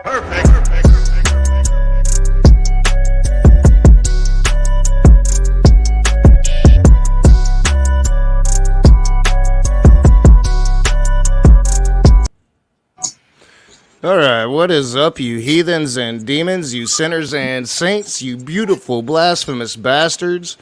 All right, what is up, you heathens and demons, you sinners and saints, you beautiful blasphemous bastards?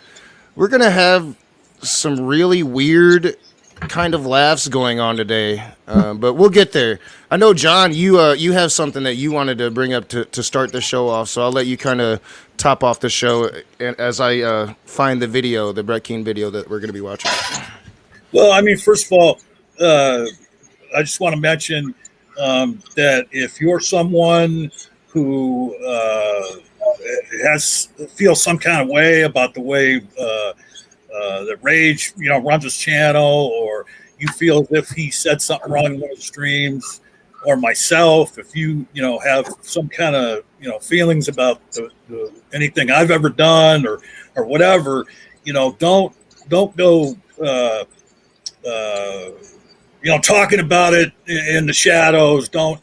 We're gonna have some really weird kind of laughs going on today, but we'll get there. I know, John, you have something that you wanted to bring up to start the show off, so I'll let you kind of top off the show as I find the video, the Brett Keane video that we're gonna be watching. Well, I mean, first of all, I just want to mention that if you're someone who feels some kind of way about the way that Rage, runs his channel, or you feel as if he said something wrong in one of the streams, or myself, if you have some kind of feelings about anything I've ever done or whatever, don't go. Talking about it in the shadows. Don't,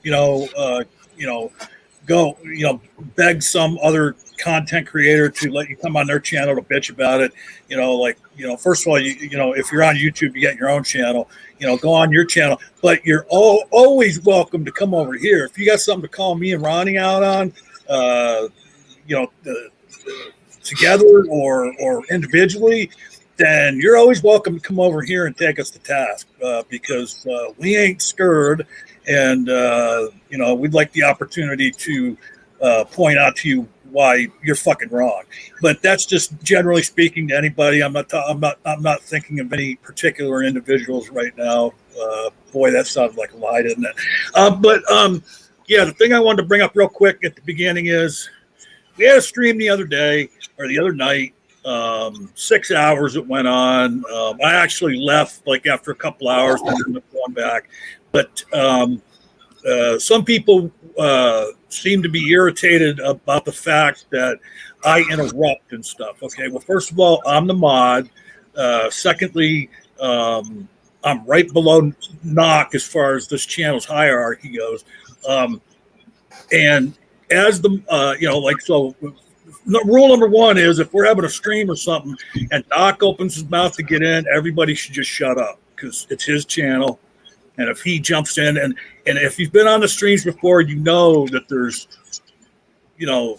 go, beg some other content creator to let you come on their channel to bitch about it. First of all, if you're on YouTube, you get your own channel, go on your channel, but you're always welcome to come over here. If you got something to call me and Ronnie out on, together or individually, then you're always welcome to come over here and take us to task, because we ain't scared, and we'd like the opportunity to point out to you why you're fucking wrong. But that's just generally speaking to anybody. I'm not thinking of any particular individuals right now. Boy, that sounded like a lie, didn't it? The thing I wanted to bring up real quick at the beginning is we had a stream the other night. 6 hours it went on. I actually left like after a couple hours and ended up going back. But some people seem to be irritated about the fact that I interrupt and stuff. Okay, well, first of all, I'm the mod. Secondly, I'm right below Knock as far as this channel's hierarchy goes. And as the, rule number one is if we're having a stream or something and Doc opens his mouth to get in, everybody should just shut up because it's his channel. And if he jumps in, and if you've been on the streams before, you know that there's, a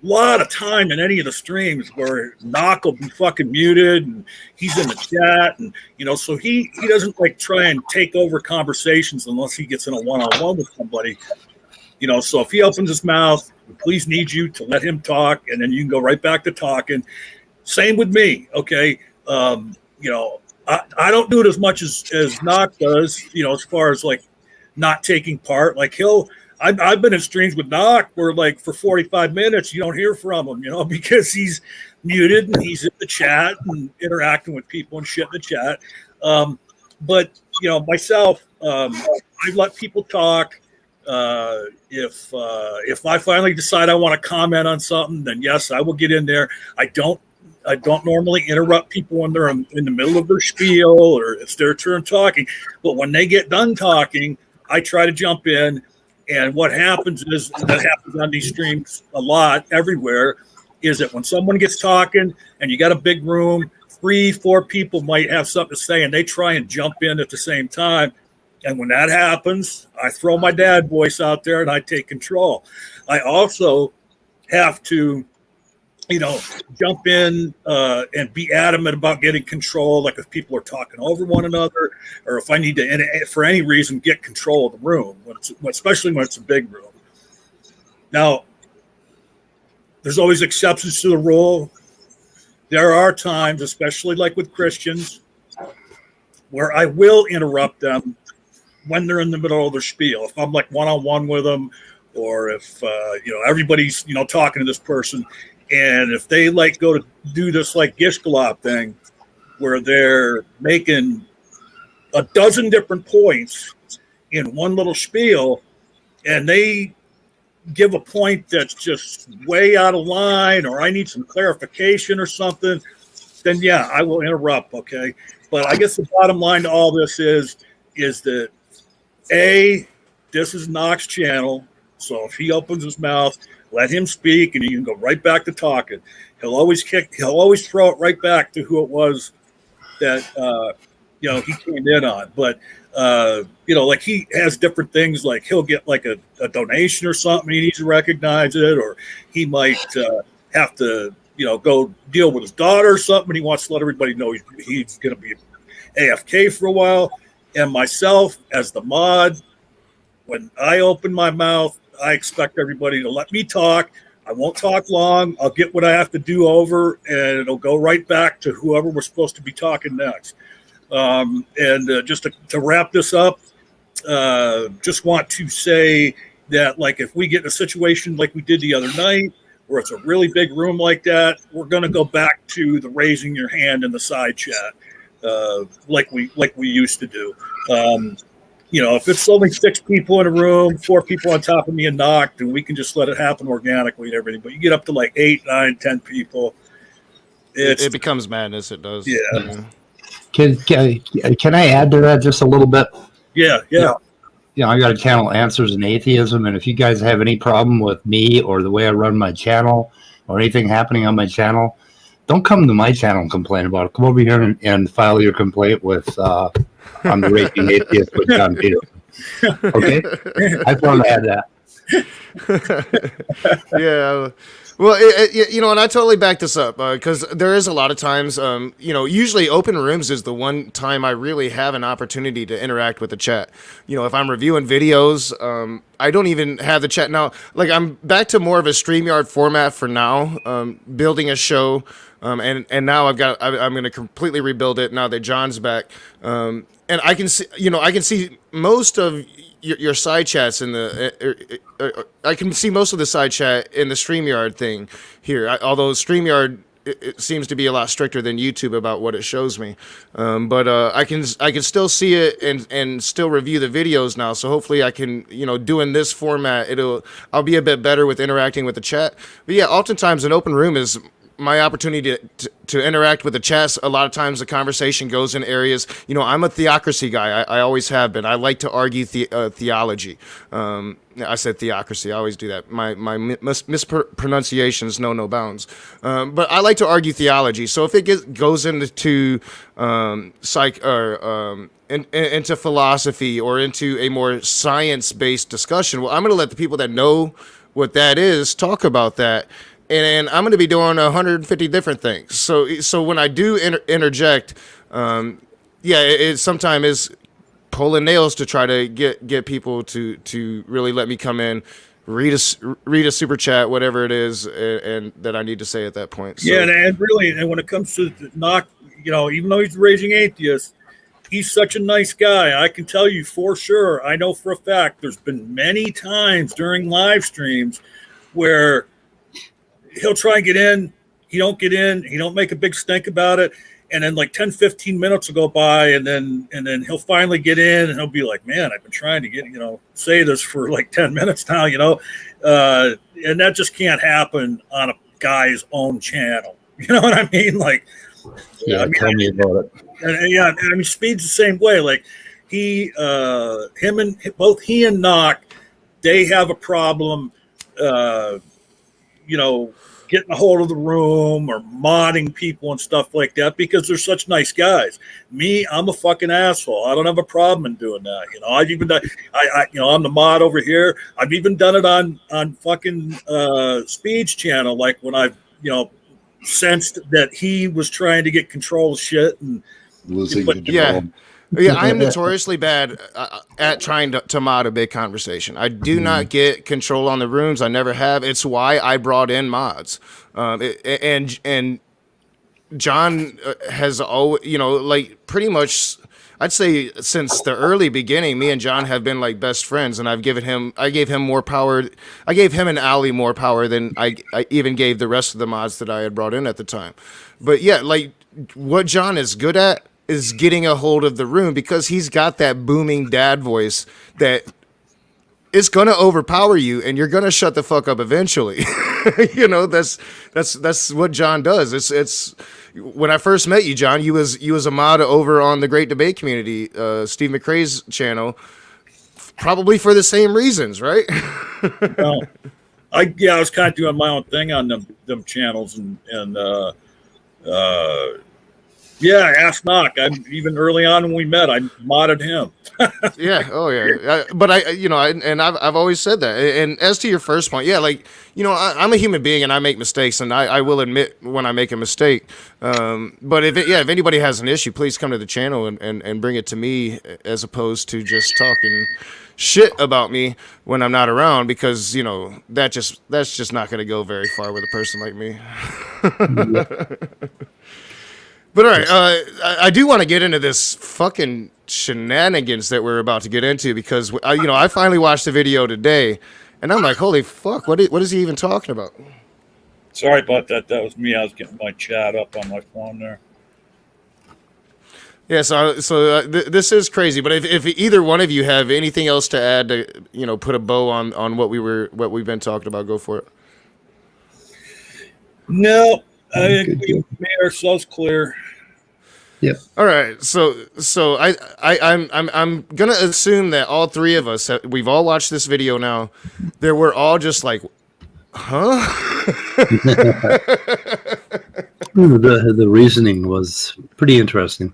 lot of time in any of the streams where Knock will be fucking muted and he's in the chat. And, so he doesn't try and take over conversations unless he gets in a one-on-one with somebody. So if he opens his mouth, we please need you to let him talk, and then you can go right back to talking. Same with me, okay? I don't do it as much as Knock does, as far as not taking part. I've been in streams with Knock where for 45 minutes you don't hear from him, because he's muted and he's in the chat and interacting with people and shit in the chat. But myself, I let people talk. If I finally decide I want to comment on something, then yes, I will get in there. I don't normally interrupt people when they're in the middle of their spiel or it's their turn talking. But when they get done talking, I try to jump in. And what happens is, that happens on these streams a lot everywhere, is that when someone gets talking and you got a big room, 3-4 people might have something to say and they try and jump in at the same time. And when that happens, I throw my dad voice out there and I take control. I also have to, jump in and be adamant about getting control. Like if people are talking over one another, or if I need to, for any reason, get control of the room, especially when it's a big room. Now, there's always exceptions to the rule. There are times, especially like with Christians, where I will interrupt them when they're in the middle of their spiel. If I'm one-on-one with them, or if everybody's talking to this person, and if they go to do this Gishgalop thing where they're making a dozen different points in one little spiel, and they give a point that's just way out of line, or I need some clarification or something, then yeah, I will interrupt. Okay. But I guess the bottom line to all this is that this is Knox channel. So if he opens his mouth, let him speak, and you can go right back to talking. He'll always throw it right back to who it was that he came in on. But like he has different things. Like he'll get like a donation or something. He needs to recognize it, or he might have to go deal with his daughter or something. He wants to let everybody know he's going to be AFK for a while. And myself as the mod, when I open my mouth, I expect everybody to let me talk. I won't talk long. I'll get what I have to do over, and it'll go right back to whoever we're supposed to be talking next. Just to wrap this up, just want to say that, like, if we get in a situation like we did the other night, where it's a really big room like that, we're going to go back to the raising your hand in the side chat, like we used to do. If it's only 6 people in a room, 4 people on top of me and knocked, and we can just let it happen organically and everything. But you get up to like 8, 9, 10 people, it becomes madness. It does. Yeah. Can I add to that just a little bit? Yeah. I got a channel, Answers in Atheism, and if you guys have any problem with me or the way I run my channel or anything happening on my channel, don't come to my channel and complain about it. Come over here and file your complaint with I'm the Raging Atheist with John Peterson. Okay? I just want to add that. Yeah. Well, and I totally back this up because there is a lot of times, usually open rooms is the one time I really have an opportunity to interact with the chat. If I'm reviewing videos, I don't even have the chat now. Like I'm back to more of a StreamYard format for now, building a show, and now I'm going to completely rebuild it now that John's back, and I can see most of your side chats in the I can see most of the side chat in the StreamYard thing here. Although StreamYard it seems to be a lot stricter than YouTube about what it shows me, but I can still see it and still review the videos now. So hopefully I can doing this format I'll be a bit better with interacting with the chat. But yeah, oftentimes an open room is my opportunity to interact with the chats. A lot of times the conversation goes in areas, I'm a theocracy guy. I always have been. I like to argue theology. I said theocracy. I always do that. My mispronunciations know no bounds. But I like to argue theology. So if it goes into into philosophy or into a more science-based discussion, well, I'm going to let the people that know what that is talk about that. And I'm going to be doing 150 different things. So when I do interject, it sometimes is pulling nails to try to get people to really let me come in, read a super chat, whatever it is, and that I need to say at that point. So. Yeah, and when it comes to knock, even though he's a raging atheist, he's such a nice guy. I can tell you for sure. I know for a fact there's been many times during live streams where he'll try and get in. He don't get in. He don't make a big stink about it. And then like 10, 15 minutes will go by, and then he'll finally get in, and he'll be like, man, I've been trying to get, say this for like 10 minutes now, and that just can't happen on a guy's own channel. You know what I mean? Like, tell me about it. And Speed's the same way. Like both he and Knock, they have a problem, getting a hold of the room or modding people and stuff like that because they're such nice guys. Me, I'm a fucking asshole. I don't have a problem in doing that. I've even done, I'm the mod over here. I've even done it on fucking Speed's channel. Like when I've, sensed that he was trying to get control of shit and losing control. Yeah, I am notoriously bad at trying to mod a big conversation. I do not get control on the rooms. I never have. It's why I brought in mods. And John has always, pretty much, I'd say since the early beginning, me and John have been like best friends, and I gave him more power. I gave him and Ali more power than I even gave the rest of the mods that I had brought in at the time. But yeah, like what John is good at is getting a hold of the room because he's got that booming dad voice that is going to overpower you and you're going to shut the fuck up eventually. That's what John does. It's when I first met you, John, you was a mod over on the Great Debate Community, Steve McRae's channel. probably for the same reasons, right? Well, I was kind of doing my own thing on them channels, and yeah, Ask Knock. I'm even early on when we met, I modded him. Yeah. Oh, yeah. But I've always said that. And as to your first point, yeah, like, I'm a human being and I make mistakes, and I will admit when I make a mistake. But if anybody has an issue, please come to the channel and bring it to me, as opposed to just talking shit about me when I'm not around, because that's just not going to go very far with a person like me. But all right, I do want to get into this fucking shenanigans that we're about to get into, because I finally watched the video today, and I'm like, holy fuck, what is he even talking about? Sorry about that. That was me. I was getting my chat up on my phone there. Yeah, this is crazy. But if either one of you have anything else to add to put a bow on what we've been talking about, go for it. No, I think we made ourselves clear. Yep. All right, so I'm gonna assume that all three of us we've all watched this video now. We're all just like, huh? The reasoning was pretty interesting.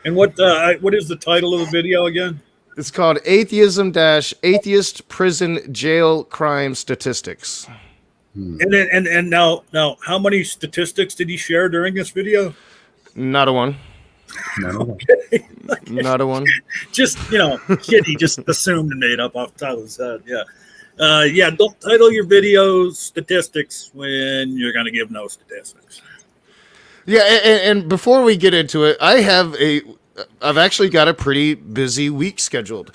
And what is the title of the video again? It's called Atheist Prison Jail Crime Statistics. And now, how many statistics did he share during this video? Not a one. No. Okay. Not a one. Just kid, he just assumed and made up off the top of his head. Yeah. Don't title your videos statistics when you're going to give no statistics. Yeah, and before we get into it, I've actually got a pretty busy week scheduled.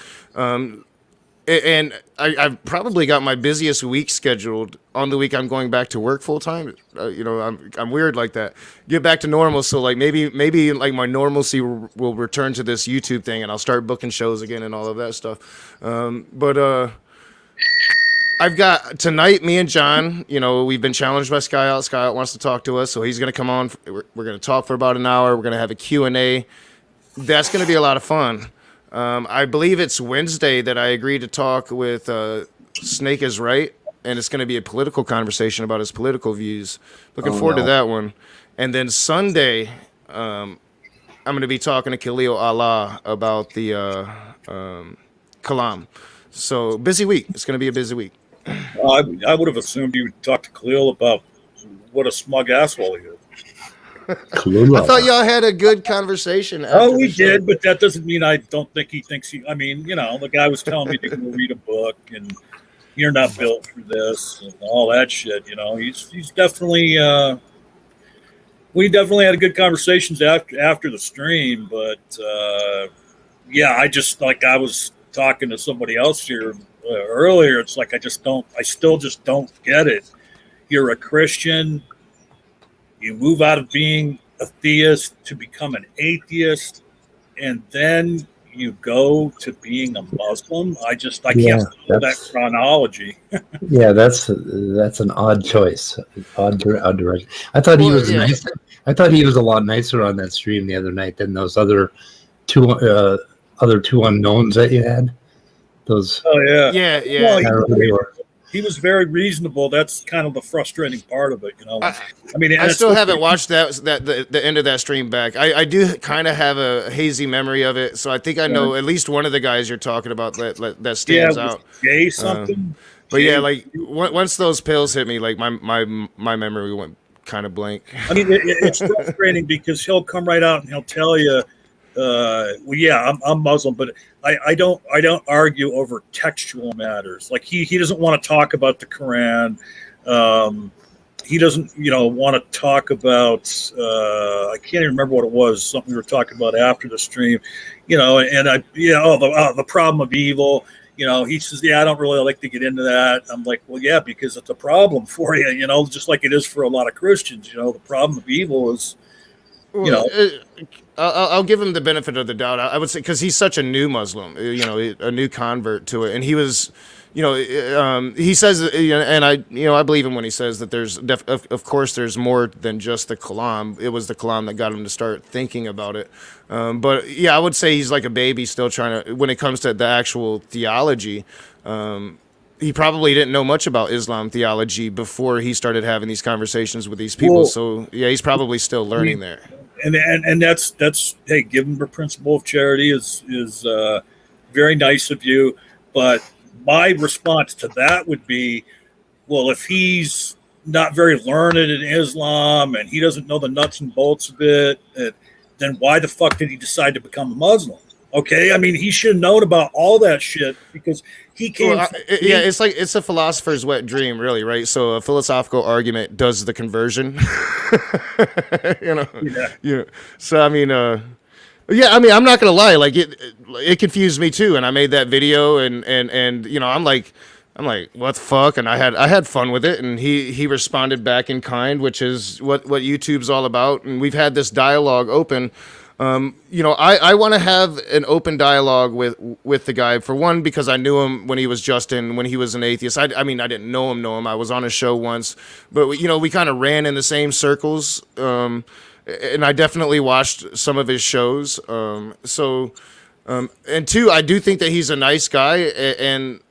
And I've probably got my busiest week scheduled on the week I'm going back to work full time. I'm weird like that. Get back to normal, so like maybe like my normalcy will return to this YouTube thing, and I'll start booking shows again and all of that stuff. But I've got tonight. Me and John, we've been challenged by Sky Out. Sky Out wants to talk to us, so he's going to come on. We're going to talk for about an hour. We're going to have a Q&A. That's going to be a lot of fun. I believe it's Wednesday that I agreed to talk with Snake is Right, and it's going to be a political conversation about his political views. Looking forward to that one. And then Sunday, I'm going to be talking to Khalil Allah about the Kalam. So busy week. It's going to be a busy week. I would have assumed you would talk to Khalil about what a smug asshole he is. I thought y'all had a good conversation. Oh, we did, but that doesn't mean I don't think he thinks he. I mean, the guy was telling me to go read a book, and you're not built for this, and all that shit. He's definitely. We definitely had good conversations after the stream, but yeah, I was talking to somebody else here earlier. It's like I still just don't get it. You're a Christian. You move out of being a theist to become an atheist, and then you go to being a Muslim. I can't follow that chronology. Yeah, that's an odd choice, odd direction. I thought he was nice. I thought he was a lot nicer on that stream the other night than those other two unknowns that you had. Those. Oh yeah. Yeah. Well, he was very reasonable. That's kind of the frustrating part of it, I still haven't watched the end of that stream back. I do kind of have a hazy memory of it, so I think I know at least one of the guys you're talking about that stands out. Jay something. But yeah, like once those pills hit me, like my memory went kind of blank. I mean, it's frustrating because he'll come right out and he'll tell you, well, yeah, I'm Muslim, but I don't argue over textual matters. Like he doesn't want to talk about the Quran. He doesn't, want to talk about. I can't even remember what it was. Something we were talking about after the stream, and the problem of evil. He says, yeah, I don't really like to get into that. I'm like, well, yeah, because it's a problem for you. Just like it is for a lot of Christians. The problem of evil is. I'll give him the benefit of the doubt. I would say because he's such a new Muslim, a new convert to it, and he was he says, and I believe him when he says that there's, of course, there's more than just the Kalam. It was the Kalam that got him to start thinking about it. But yeah, I would say he's like a baby still trying to, when it comes to the actual theology. He probably didn't know much about Islam theology before he started having these conversations with these people. Well, So yeah, he's probably still learning there. And that's hey, give him the principle of charity is very nice of you, but my response to that would be, well, if he's not very learned in Islam and he doesn't know the nuts and bolts of it, then why the fuck did he decide to become a Muslim? Okay, I mean, he should have known about all that shit because he came. Well, yeah, it's like it's a philosopher's wet dream, really, right? So a philosophical argument does the conversion. Yeah. So I mean, yeah, I mean, I'm not gonna lie, like it confused me too, and I made that video, and I'm like, what the fuck, and I had fun with it, and he responded back in kind, which is what YouTube's all about, and we've had this dialogue open. I want to have an open dialogue with the guy, for one, because I knew him when he was when he was an atheist. I mean, I didn't know him. I was on his show once, but we kind of ran in the same circles. And I definitely watched some of his shows. And two, I do think that he's a nice guy,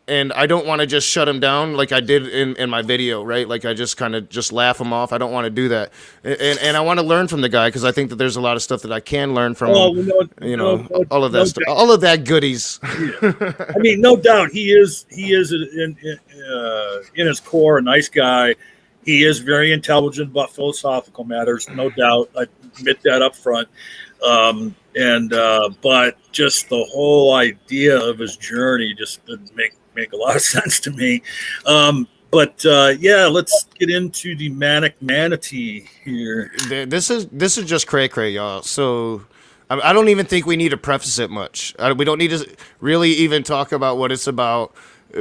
and I don't want to just shut him down like I did in my video, right? Like I just kind of just laugh him off. I don't want to do that, and I want to learn from the guy because I think that there's a lot of stuff that I can learn from him. All of that stuff, all of that goodies. Yeah. I mean, no doubt he is in his core a nice guy. He is very intelligent about philosophical matters, no doubt. I admit that up front. But just the whole idea of his journey just didn't make a lot of sense to me. Yeah, let's get into the manic manatee here. This is just cray, y'all. So I don't even think we need to preface it much. We don't need to really even talk about what it's about,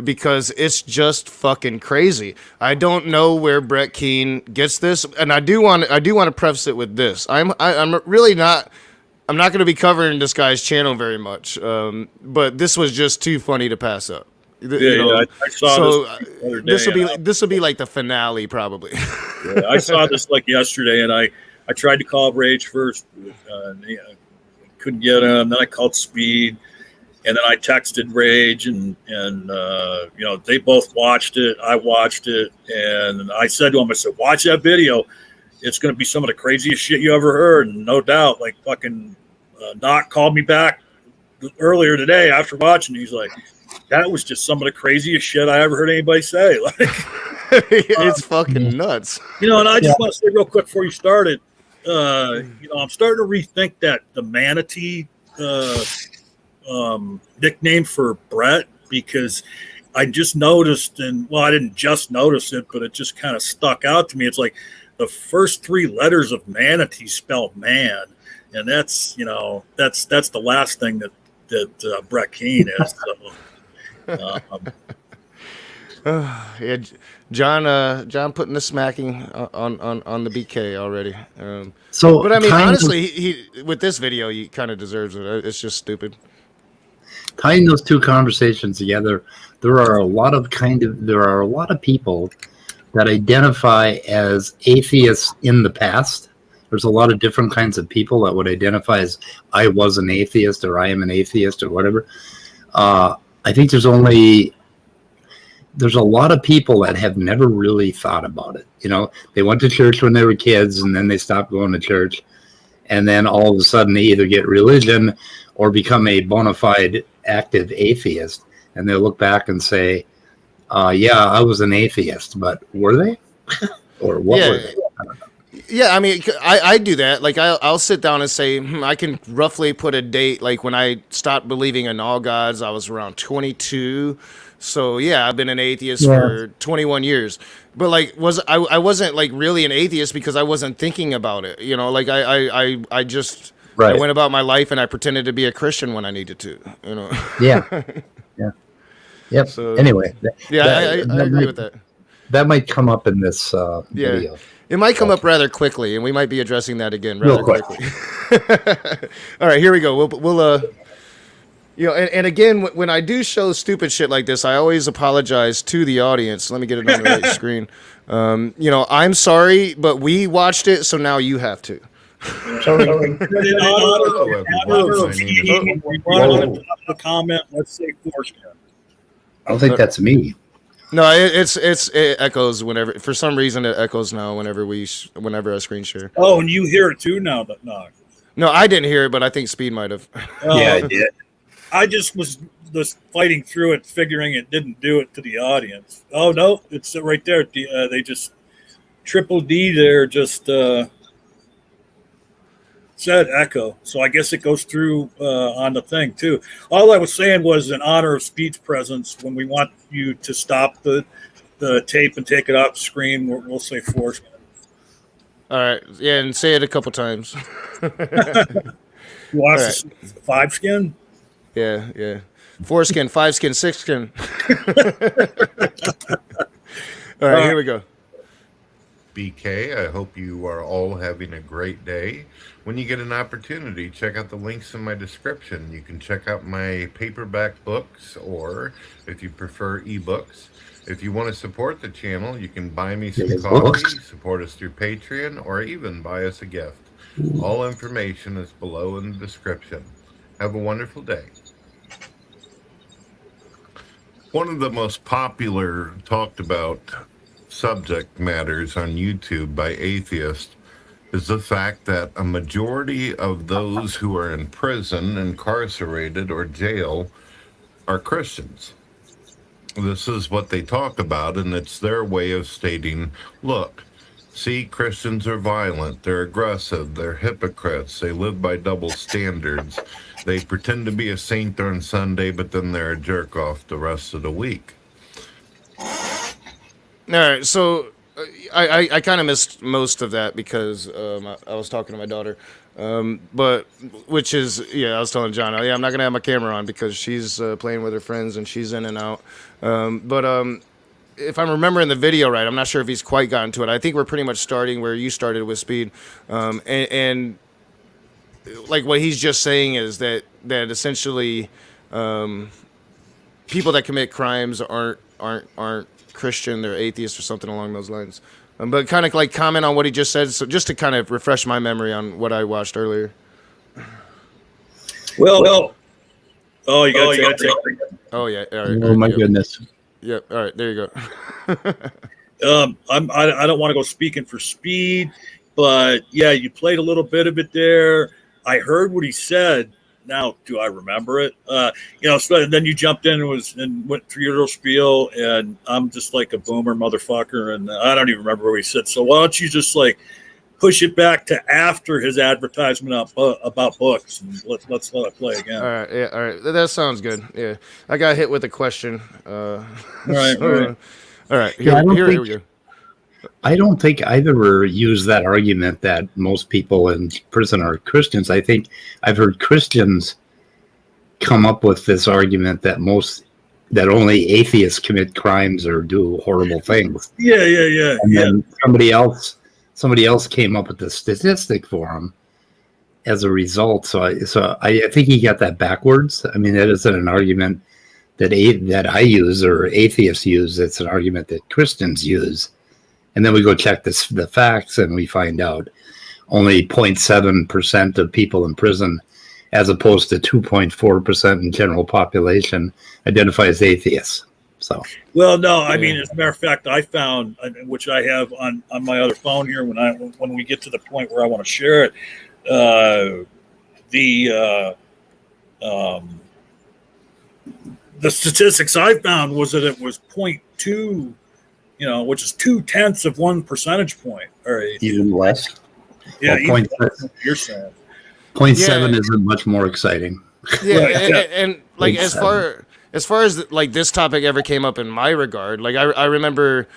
because it's just fucking crazy. I don't know where Brett Keane gets this, and I do want to preface it with this. I'm really not. I'm not going to be covering this guy's channel very much, but this was just too funny to pass up. I saw this. This will be like the finale probably. Yeah, I saw this like yesterday, and I tried to call Rage first, couldn't get him. Then I called Speed. And then I texted Rage, and they both watched it. I watched it, and I said to him, I said, watch that video. It's going to be some of the craziest shit you ever heard. And no doubt, like fucking Doc called me back earlier today after watching. He's like, that was just some of the craziest shit I ever heard anybody say. Like, it's fucking nuts. And I just want to say real quick before you started, I'm starting to rethink that the Manatee nickname for Brett, because I just noticed, I didn't just notice it, but it just kind of stuck out to me. It's like the first three letters of Manatee spell man, and that's the last thing that Brett Keane is. So, yeah, John putting the smacking on the BK already. But I mean, honestly, he with this video, he kind of deserves it. It's just stupid. Tying those two conversations together, there are a lot of people that identify as atheists in the past. There's a lot of different kinds of people that would identify as I was an atheist, or I am an atheist, or whatever. I think there's a lot of people that have never really thought about it. They went to church when they were kids, and then they stopped going to church, and then all of a sudden they either get religion or become a bona fide active atheist, and they'll look back and say, yeah, I was an atheist, but were they? Or what were they? I don't know. Yeah, I mean, I do that. Like, I'll sit down and say, I can roughly put a date. Like, when I stopped believing in all gods, I was around 22. So, yeah, I've been an atheist for 21 years. But, like, I wasn't, like, really an atheist because I wasn't thinking about it. Like, I just... Right. I went about my life and I pretended to be a Christian when I needed to. Yeah. Yep. So, anyway. I agree with that. That might come up in this video. It might come up rather quickly, and we might be addressing that again rather quickly. All right, here we go. And again, when I do show stupid shit like this, I always apologize to the audience. Let me get it on the right screen. I'm sorry, but we watched it, so now you have to. Sorry. A comment. Let's say foreskin. I don't think that's me. No, it echoes whenever. For some reason, it echoes now whenever I screen share. Oh, and you hear it too now. No, I didn't hear it, but I think Speed might have. Yeah, I did. I just was fighting through it, figuring it didn't do it to the audience. Oh no, it's right there. They just Triple D there just said echo, so I guess it goes through on the thing too. All I was saying was in honor of Speed's presence. When we want you to stop the tape and take it off the screen, we'll say foreskin. All right, yeah, and say it a couple times. You want us to 5 skin? Yeah. 4 skin, 5 skin, 6 skin. All right, here we go. BK, I hope you are all having a great day. When you get an opportunity, check out the links in my description. You can check out my paperback books, or if you prefer ebooks. If you want to support the channel, you can buy me some coffee, support us through Patreon, or even buy us a gift. All information is below in the description. Have a wonderful day. One of the most popular talked about subject matters on YouTube by atheists is the fact that a majority of those who are in prison, incarcerated, or jail are Christians. This is what they talk about, and it's their way of stating, look, see, Christians are violent, they're aggressive, they're hypocrites, they live by double standards, they pretend to be a saint on Sunday, but then they're a jerk off the rest of the week. All right, so I kind of missed most of that because I was talking to my daughter, but which is I was telling John, I'm not gonna have my camera on because she's playing with her friends and she's in and out. But if I'm remembering the video right, I'm not sure if he's quite gotten to it. I think we're pretty much starting where you started with Speed, and like what he's just saying is that essentially people that commit crimes aren't Christian, they're atheists or something along those lines. But kind of like comment on what he just said, so just to kind of refresh my memory on what I watched earlier. Well. Oh, you got to take. Oh yeah. All right. Oh my goodness. Yep. All right. There you go. I don't want to go speaking for Speed, but yeah, you played a little bit of it there. I heard what he said. Now, do I remember it? So then you jumped in and went through your little spiel, and I'm just like a boomer motherfucker, and I don't even remember where he said. So why don't you just like push it back to after his advertisement about books, and let's let it play again. All right, yeah, all right, that sounds good. Yeah, I got hit with a question. All right. All right. Here we go. I don't think I've ever used that argument that most people in prison are Christians. I think I've heard Christians come up with this argument that only atheists commit crimes or do horrible things. Yeah. And then somebody else came up with the statistic for him as a result. So I think he got that backwards. I mean, that isn't an argument that I use or atheists use. It's an argument that Christians use. And then we go check the facts, and we find out only 0.7% of people in prison, as opposed to 2.4% in general population, identify as atheists. So, well, no, I mean, as a matter of fact, I found, which I have on my other phone here, when we get to the point where I want to share it, the statistics I found was that it was 0.2. Which is 0.2 of 1 percentage point, or even less. Yeah, well, even less, you're saying 0.7 isn't much more exciting. Yeah, and like as far as like this topic ever came up in my regard, like I remember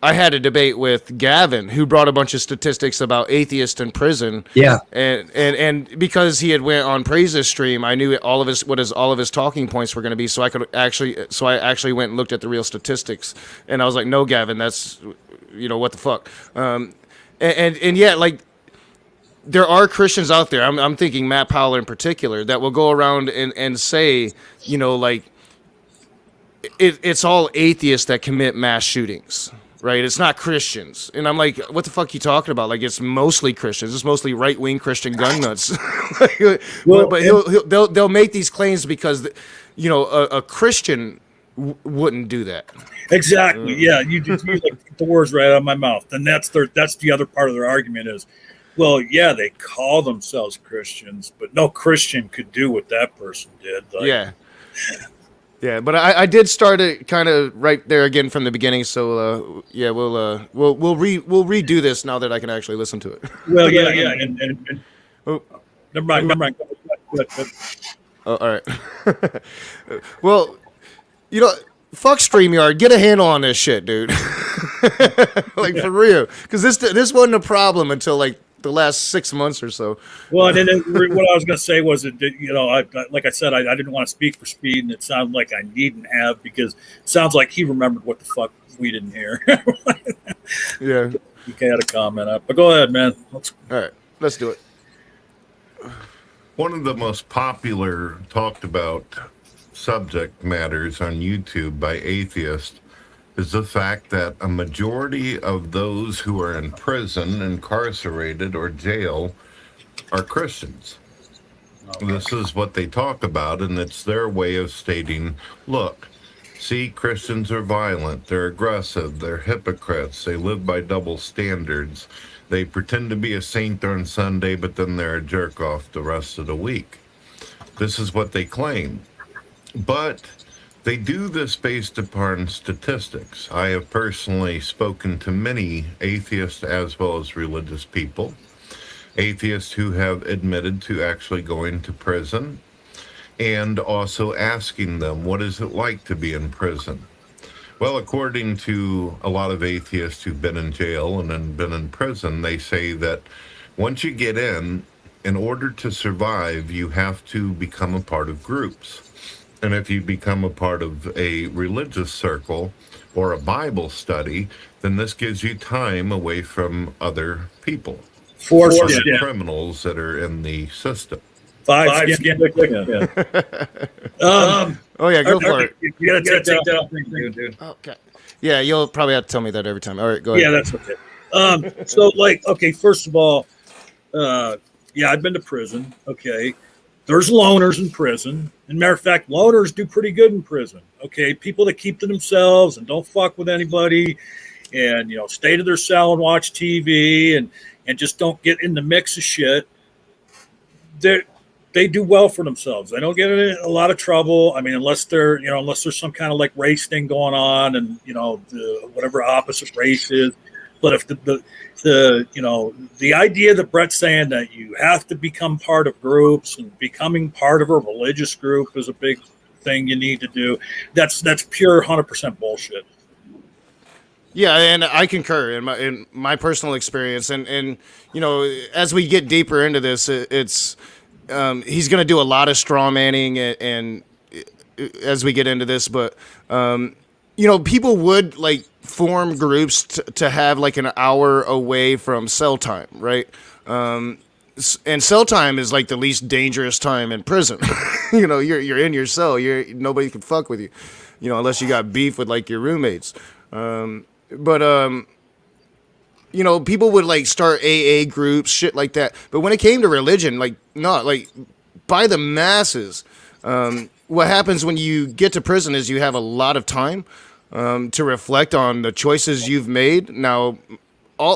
I had a debate with Gavin who brought a bunch of statistics about atheists in prison. Yeah, and because he had went on Praise's stream, I knew all of his talking points were going to be. So I actually went and looked at the real statistics, and I was like, no, Gavin, that's what the fuck. And yeah, like there are Christians out there. I'm thinking Matt Powell in particular that will go around and say, like it's all atheists that commit mass shootings, right? It's not Christians. And I'm like, what the fuck are you talking about? Like, it's mostly Christians. It's mostly right-wing Christian gun nuts. But they'll make these claims because, a Christian wouldn't do that. Exactly. Yeah, you like took the words right out of my mouth. And that's the other part of their argument is, well, yeah, they call themselves Christians, but no Christian could do what that person did. Like, yeah, but I did start it kind of right there again from the beginning. So we'll redo this now that I can actually listen to it. Well, yeah, and never mind. Go ahead. Oh, all right. Well, fuck StreamYard. Get a handle on this shit, dude. Like, for real, because this wasn't a problem until like the last 6 months or so. Well, and then what I was going to say was that, like I said, I didn't want to speak for Speed, and it sounded like I needn't have, because it sounds like he remembered what the fuck we didn't hear. Yeah. You had a comment up, but go ahead, man. All right, let's do it. One of the most popular talked about subject matters on YouTube by atheists is the fact that a majority of those who are in prison, incarcerated, or jail are Christians. This is what they talk about, and it's their way of stating, look, see, Christians are violent, they're aggressive, they're hypocrites, they live by double standards, they pretend to be a saint on Sunday, but then they're a jerk off the rest of the week. This is what they claim. But they do this based upon statistics. I have personally spoken to many atheists as well as religious people, atheists who have admitted to actually going to prison, and also asking them, what is it like to be in prison? Well, according to a lot of atheists who've been in jail and then been in prison, they say that once you get in order to survive, you have to become a part of groups. And if you become a part of a religious circle or a Bible study, then this gives you time away from other people. Four criminals that are in the system. Five skin. Oh, yeah, go for it. You got to take that off, dude. Okay. Yeah, you'll probably have to tell me that every time. All right, go ahead. Yeah, that's okay. So, like, okay, first of all, I've been to prison. Okay. There's loners in prison. And matter of fact, loners do pretty good in prison. Okay. People that keep to themselves and don't fuck with anybody and, stay to their cell and watch TV and just don't get in the mix of shit. They do well for themselves. They don't get in a lot of trouble. I mean, unless there's some kind of like race thing going on and, whatever opposite race is. But if the idea that Brett's saying that you have to become part of groups and becoming part of a religious group is a big thing you need to do, that's pure 100% bullshit. Yeah, and I concur in my personal experience, and as we get deeper into this, it's he's going to do a lot of straw manning, and as we get into this, but people would like form groups to have like an hour away from cell time, right? And cell time is like the least dangerous time in prison. You're in your cell. Nobody can fuck with you, unless you got beef with like your roommates. But people would like start AA groups, shit like that. But when it came to religion, like not like by the masses, what happens when you get to prison is you have a lot of time to reflect on the choices you've made. Now,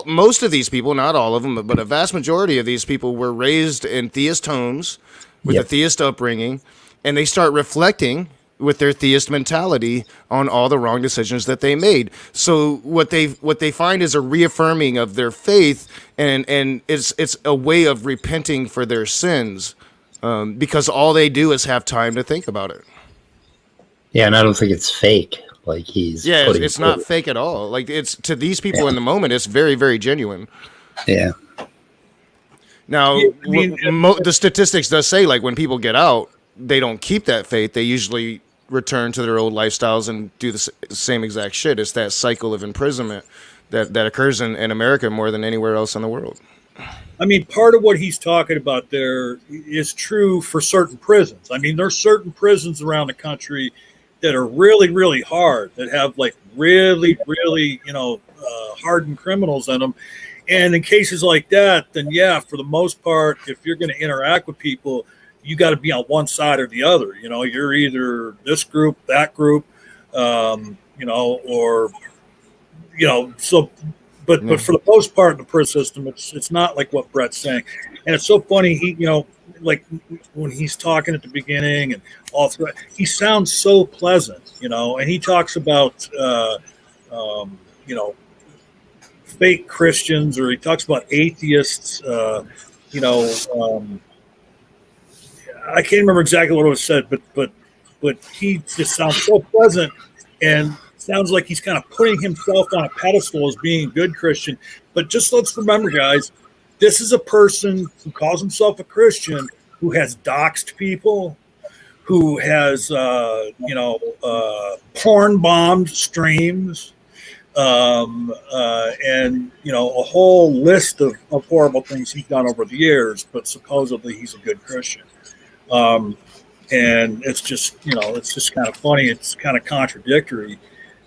most of these people, not all of them, but a vast majority of these people were raised in theist homes with a theist upbringing, and they start reflecting with their theist mentality on all the wrong decisions that they made. So what they find is a reaffirming of their faith, and it's a way of repenting for their sins, because all they do is have time to think about it. Yeah, and I don't think it's fake. Like it's not fake at all. Like, it's to these people in the moment, it's very, very genuine. Yeah. Now, the statistics does say, like, when people get out, they don't keep that faith. They usually return to their old lifestyles and do the same exact shit. It's that cycle of imprisonment that occurs in America more than anywhere else in the world. I mean, part of what he's talking about there is true for certain prisons. I mean, there's certain prisons around the country that are really, really hard, that have like really, really, hardened criminals in them. And in cases like that, then yeah, for the most part, if you're going to interact with people, you got to be on one side or the other. You're either this group, that group, or so. But for the most part, in the prison system, it's not like what Brett's saying, and it's so funny. He like when he's talking at the beginning and all through, he sounds so pleasant, and he talks about fake Christians, or he talks about atheists. I can't remember exactly what it was said, but he just sounds so pleasant and sounds like he's kind of putting himself on a pedestal as being a good Christian. But just let's remember, guys, this is a person who calls himself a Christian who has doxed people, who has porn bombed streams, and a whole list of horrible things he's done over the years. But supposedly he's a good Christian. And it's just kind of funny. It's kind of contradictory.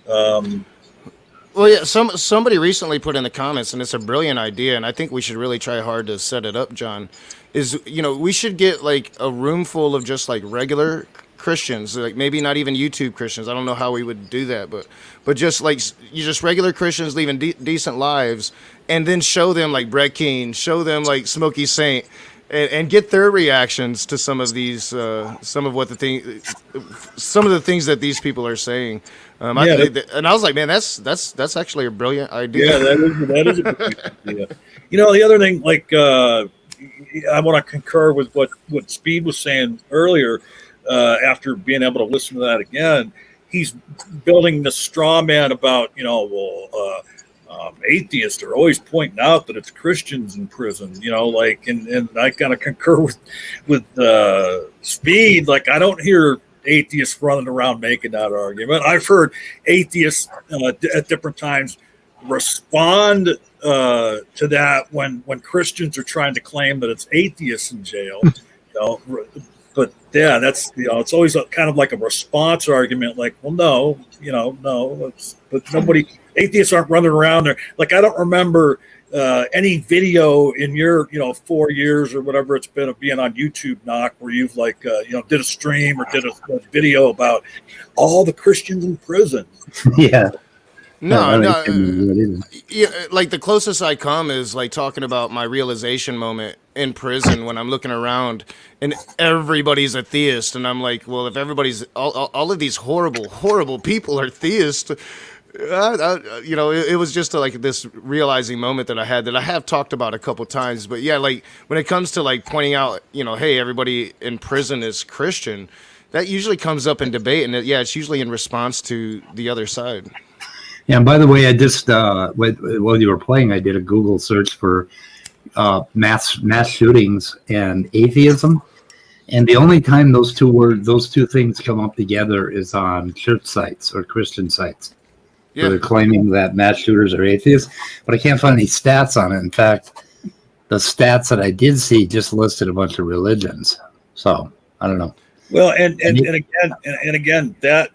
Well, yeah, somebody recently put in the comments, and it's a brilliant idea, and I think we should really try hard to set it up, John, is, we should get like a room full of just like regular Christians, like maybe not even YouTube Christians. I don't know how we would do that, but just like you just regular Christians living decent lives, and then show them like Brett Keane, show them like Smokey Saint, and get their reactions to some of these, some of the things that these people are saying. And I was like, man, that's actually a brilliant idea. Yeah, that is a brilliant idea. The other thing, like, I want to concur with what Speed was saying earlier. After being able to listen to that again, he's building the straw man about, atheists are always pointing out that it's Christians in prison, and I kind of concur with Speed. Like, I don't hear atheists running around making that argument. I've heard atheists at different times respond to that when Christians are trying to claim that it's atheists in jail. But yeah, that's it's always kind of like a response argument. Like, well, no, but atheists aren't running around there. Like, I don't remember any video in your 4 years or whatever it's been of being on YouTube, Knock, where you've like did a stream or did a video about all the Christians in prison. Yeah. No. Yeah, like the closest I come is like talking about my realization moment in prison when I'm looking around and everybody's a theist, and I'm like, well, if everybody's all of these horrible people are theists. It was just like this realizing moment that I had that I have talked about a couple times. But yeah, like when it comes to like pointing out, hey, everybody in prison is Christian, that usually comes up in debate, and it's usually in response to the other side. Yeah, and by the way, I just while you were playing, I did a Google search for mass shootings and atheism, and the only time those two things come up together is on church sites or Christian sites. Yeah. Where they're claiming that mass shooters are atheists, but I can't find any stats on it. In fact, the stats that I did see just listed a bunch of religions. So I don't know. Well, and again, that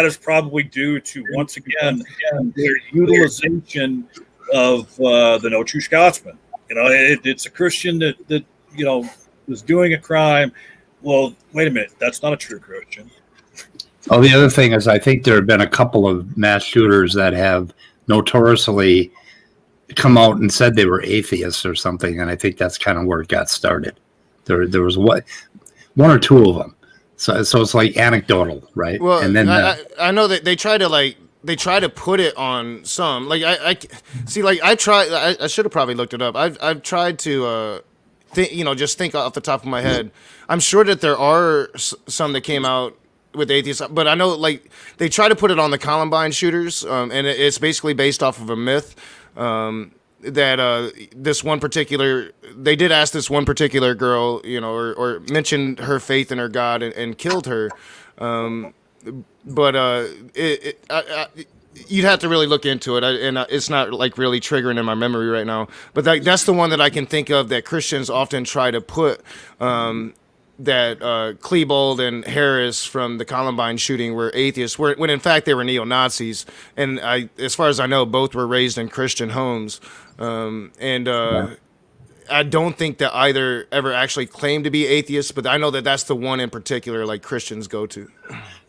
is probably due to, once again, their utilization of the No True Scotsman. It's a Christian that was doing a crime. Well, wait a minute, that's not a true Christian. Oh, the other thing is, I think there have been a couple of mass shooters that have notoriously come out and said they were atheists or something, and I think that's kind of where it got started. There was one or two of them. So it's like anecdotal, right? Well, and then I know that they try to put it on some. Like I see, like I should have probably looked it up. I've tried to just think off the top of my head. I'm sure that there are some that came out with atheists, but I know like they try to put it on the Columbine shooters, and it's basically based off of a myth. That this one particular, they did ask this one particular girl, or mentioned her faith in her God and killed her. But you'd have to really look into it, and it's not like really triggering in my memory right now. But that's the one that I can think of that Christians often try to put. That Klebold and Harris from the Columbine shooting were atheists, when in fact they were neo-Nazis. And as far as I know, both were raised in Christian homes. I don't think that either ever actually claimed to be atheists, but I know that that's the one in particular like Christians go to.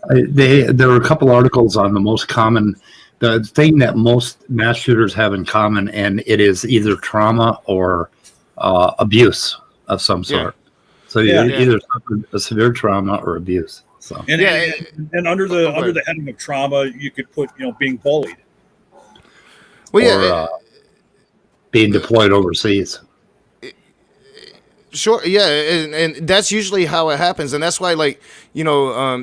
There were a couple articles on the thing that most mass shooters have in common, and it is either trauma or abuse of some sort. So you either suffered a severe trauma or abuse. So and under the heading of trauma, you could put being bullied, being deployed overseas. Sure, yeah, and that's usually how it happens, and that's why,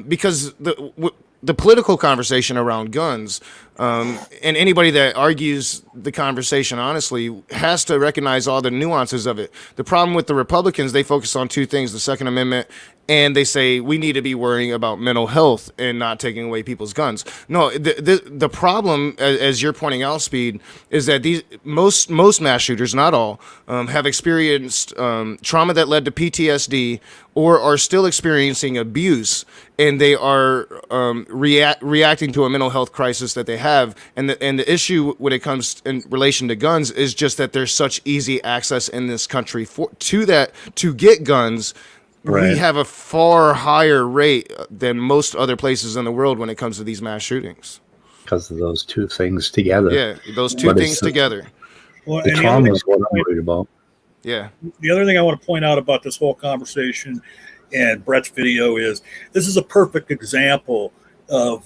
because the political conversation around guns, and anybody that argues the conversation honestly has to recognize all the nuances of it. The problem with the Republicans, they focus on two things: the Second Amendment, and they say we need to be worrying about mental health and not taking away people's guns. No, the problem, as you're pointing out, Speed, is that most mass shooters, not all, have experienced trauma that led to PTSD or are still experiencing abuse, and they are reacting to a mental health crisis that they have. And the issue when it comes in relation to guns is just that there's such easy access in this country to get guns. Right. We have a far higher rate than most other places in the world when it comes to these mass shootings. Because of those two things together. Yeah, those two things together. Well, the trauma is what I'm worried about. Yeah. The other thing I want to point out about this whole conversation and Brett's video is this is a perfect example of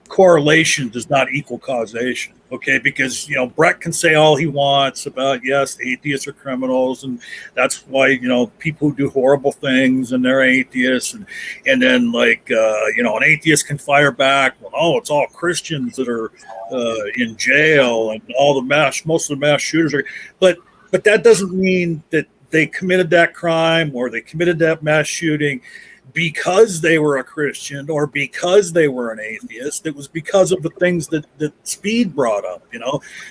correlation does not equal causation. Okay, because Brett can say all he wants about atheists are criminals, and that's why people who do horrible things and they're atheists, and then an atheist can fire back. Well, it's all Christians that are in jail, and most of the mass shooters are. But that doesn't mean that they committed that crime or they committed that mass shooting because they were a Christian or because they were an atheist. It was because of the things that Speed brought up,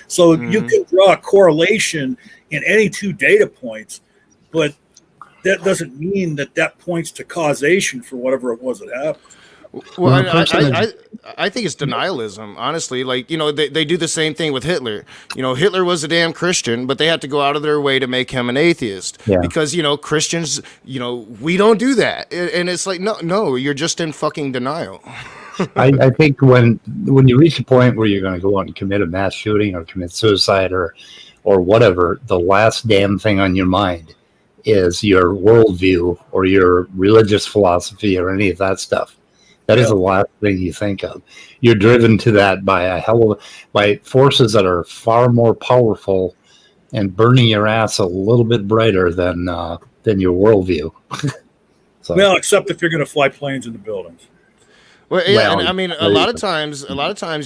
So you can draw a correlation in any two data points, but that doesn't mean that points to causation for whatever it was that happened. Well, I think it's denialism, honestly. They do the same thing with Hitler. Hitler was a damn Christian, but they had to go out of their way to make him an atheist because, Christians, we don't do that. And it's like, no, you're just in fucking denial. I think when you reach a point where you're going to go out and commit a mass shooting or commit suicide or whatever, the last damn thing on your mind is your worldview or your religious philosophy or any of that stuff. That is the last thing you think of. You're driven to that by forces that are far more powerful and burning your ass a little bit brighter than your worldview. Well, except if you're going to fly planes into buildings. Well, yeah, and I mean, a lot of times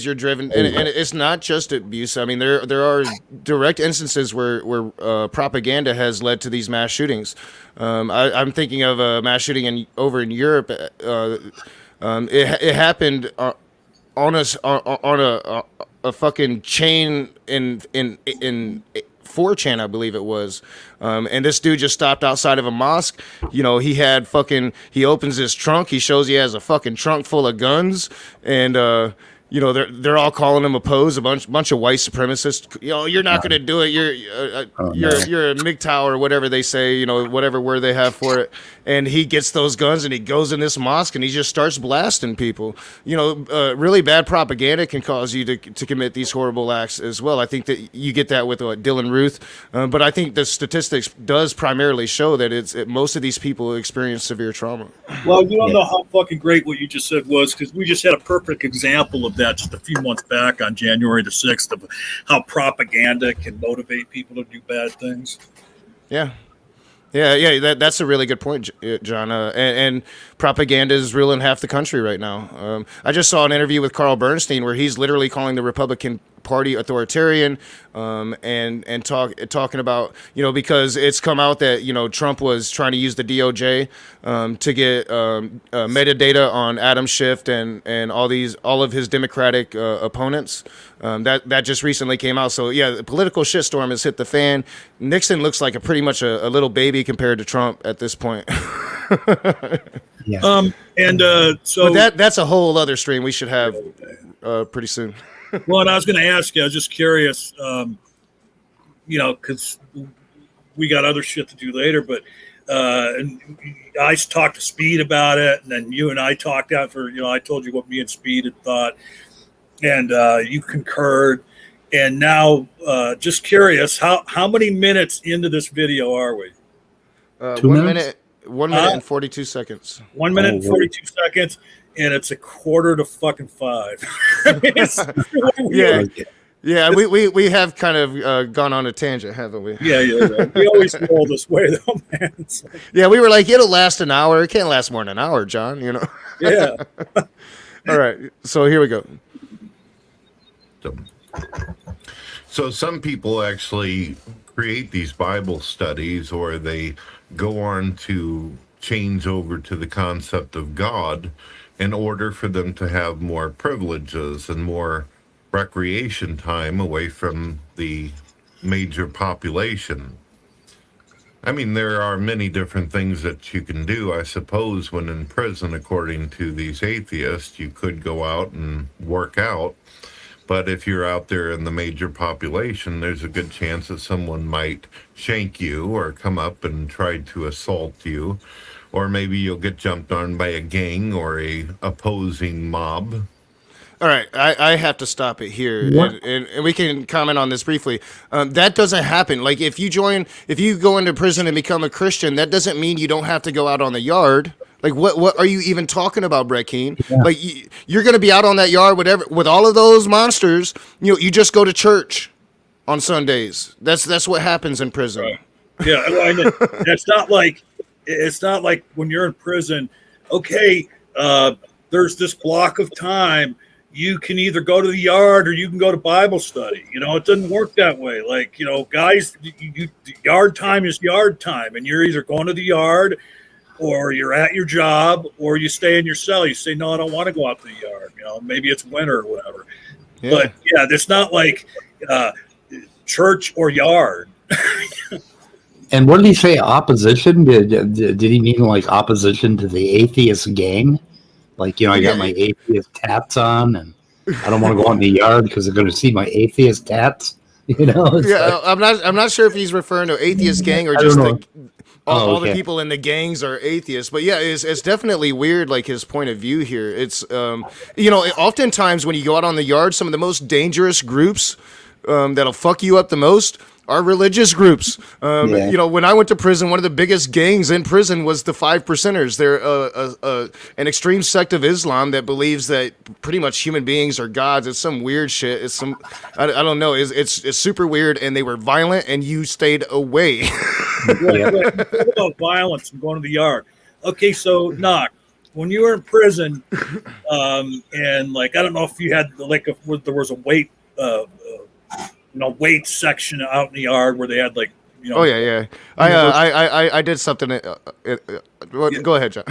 you're driven, and it's not just abuse. I mean, there are direct instances where propaganda has led to these mass shootings. I'm thinking of a mass shooting over in Europe. It happened on a fucking chain in 4chan, I believe it was. And this dude just stopped outside of a mosque. He opens his trunk. He shows he has a fucking trunk full of guns. And, they're all calling him a pose, a bunch of white supremacists. You're not going to do it. You're a MGTOW or whatever they say, whatever word they have for it. And he gets those guns and he goes in this mosque and he just starts blasting people. Really bad propaganda can cause you to commit these horrible acts as well. I think that you get that with Dylan Ruth. But I think the statistics does primarily show that most of these people experience severe trauma. Well, you don't know how fucking great what you just said was, because we just had a perfect example of that just a few months back on January the 6th of how propaganda can motivate people to do bad things. Yeah. That's a really good point, John. And propaganda is real in half the country right now. I just saw an interview with Carl Bernstein where he's literally calling the Republican party authoritarian, and talking about, because it's come out that Trump was trying to use the DOJ to get metadata on Adam Schiff and all of his Democratic opponents. That just recently came out. So yeah, the political shitstorm has hit the fan. Nixon looks like pretty much a little baby compared to Trump at this point. Yeah. So but that's a whole other stream we should have pretty soon. Well, and I was going to ask you, I was just curious, because we got other shit to do later, but and I talked to Speed about it, and then you and I talked after, I told you what me and Speed had thought, and you concurred. And now, just curious, how many minutes into this video are we? 2 minutes? 1 minute and 42 seconds. 1 minute and 42 seconds, and it's 4:45. Yeah. Yeah, we have kind of gone on a tangent, haven't we? Yeah. We always roll this way, though, man. Yeah, we were like, it'll last an hour. It can't last more than an hour, John, Yeah. All right, so here we go. So some people actually create these Bible studies, or they go on to change over to the concept of God in order for them to have more privileges and more recreation time away from the major population. I mean, there are many different things that you can do. I suppose when in prison, according to these atheists, you could go out and work out. But if you're out there in the major population, there's a good chance that someone might shank you or come up and try to assault you. Or maybe you'll get jumped on by a gang or a opposing mob. All right, I have to stop it here, and we can comment on this briefly. That doesn't happen. Like, if you go into prison and become a Christian, that doesn't mean you don't have to go out on the yard. Like, what are you even talking about, Brett Keane? Yeah. Like, you're going to be out on that yard, whatever, with all of those monsters. You just go to church on Sundays. That's what happens in prison. Right. Yeah, it's not like when you're in prison. Okay, there's this block of time. You can either go to the yard or you can go to Bible study. It doesn't work that way. Like, guys, yard time is yard time, and you're either going to the yard, or you're at your job, or you stay in your cell. You say, no, I don't want to go out to the yard. Maybe it's winter or whatever. Yeah. But yeah, it's not like church or yard. And what did he say? Opposition? Did he mean like opposition to the atheist gang? Like, I got my atheist tats on, and I don't want to go out in the yard because they're going to see my atheist tats. Yeah, I'm not sure if he's referring to atheist gang or just all the people in the gangs are atheists. But yeah, it's definitely weird, like his point of view here. It's oftentimes when you go out on the yard, some of the most dangerous groups that'll fuck you up the most are religious groups. When I went to prison, one of the biggest gangs in prison was the 5%ers. They're an extreme sect of Islam that believes that pretty much human beings are gods. It's some weird shit. It's some, I don't know. It's super weird, and they were violent, and you stayed away. What about violence and going to the yard? Okay, so Knock, when you were in prison, and like, I don't know if you had there was a weight weight section out in the yard where they had like, Oh yeah. I did something. Go ahead, John.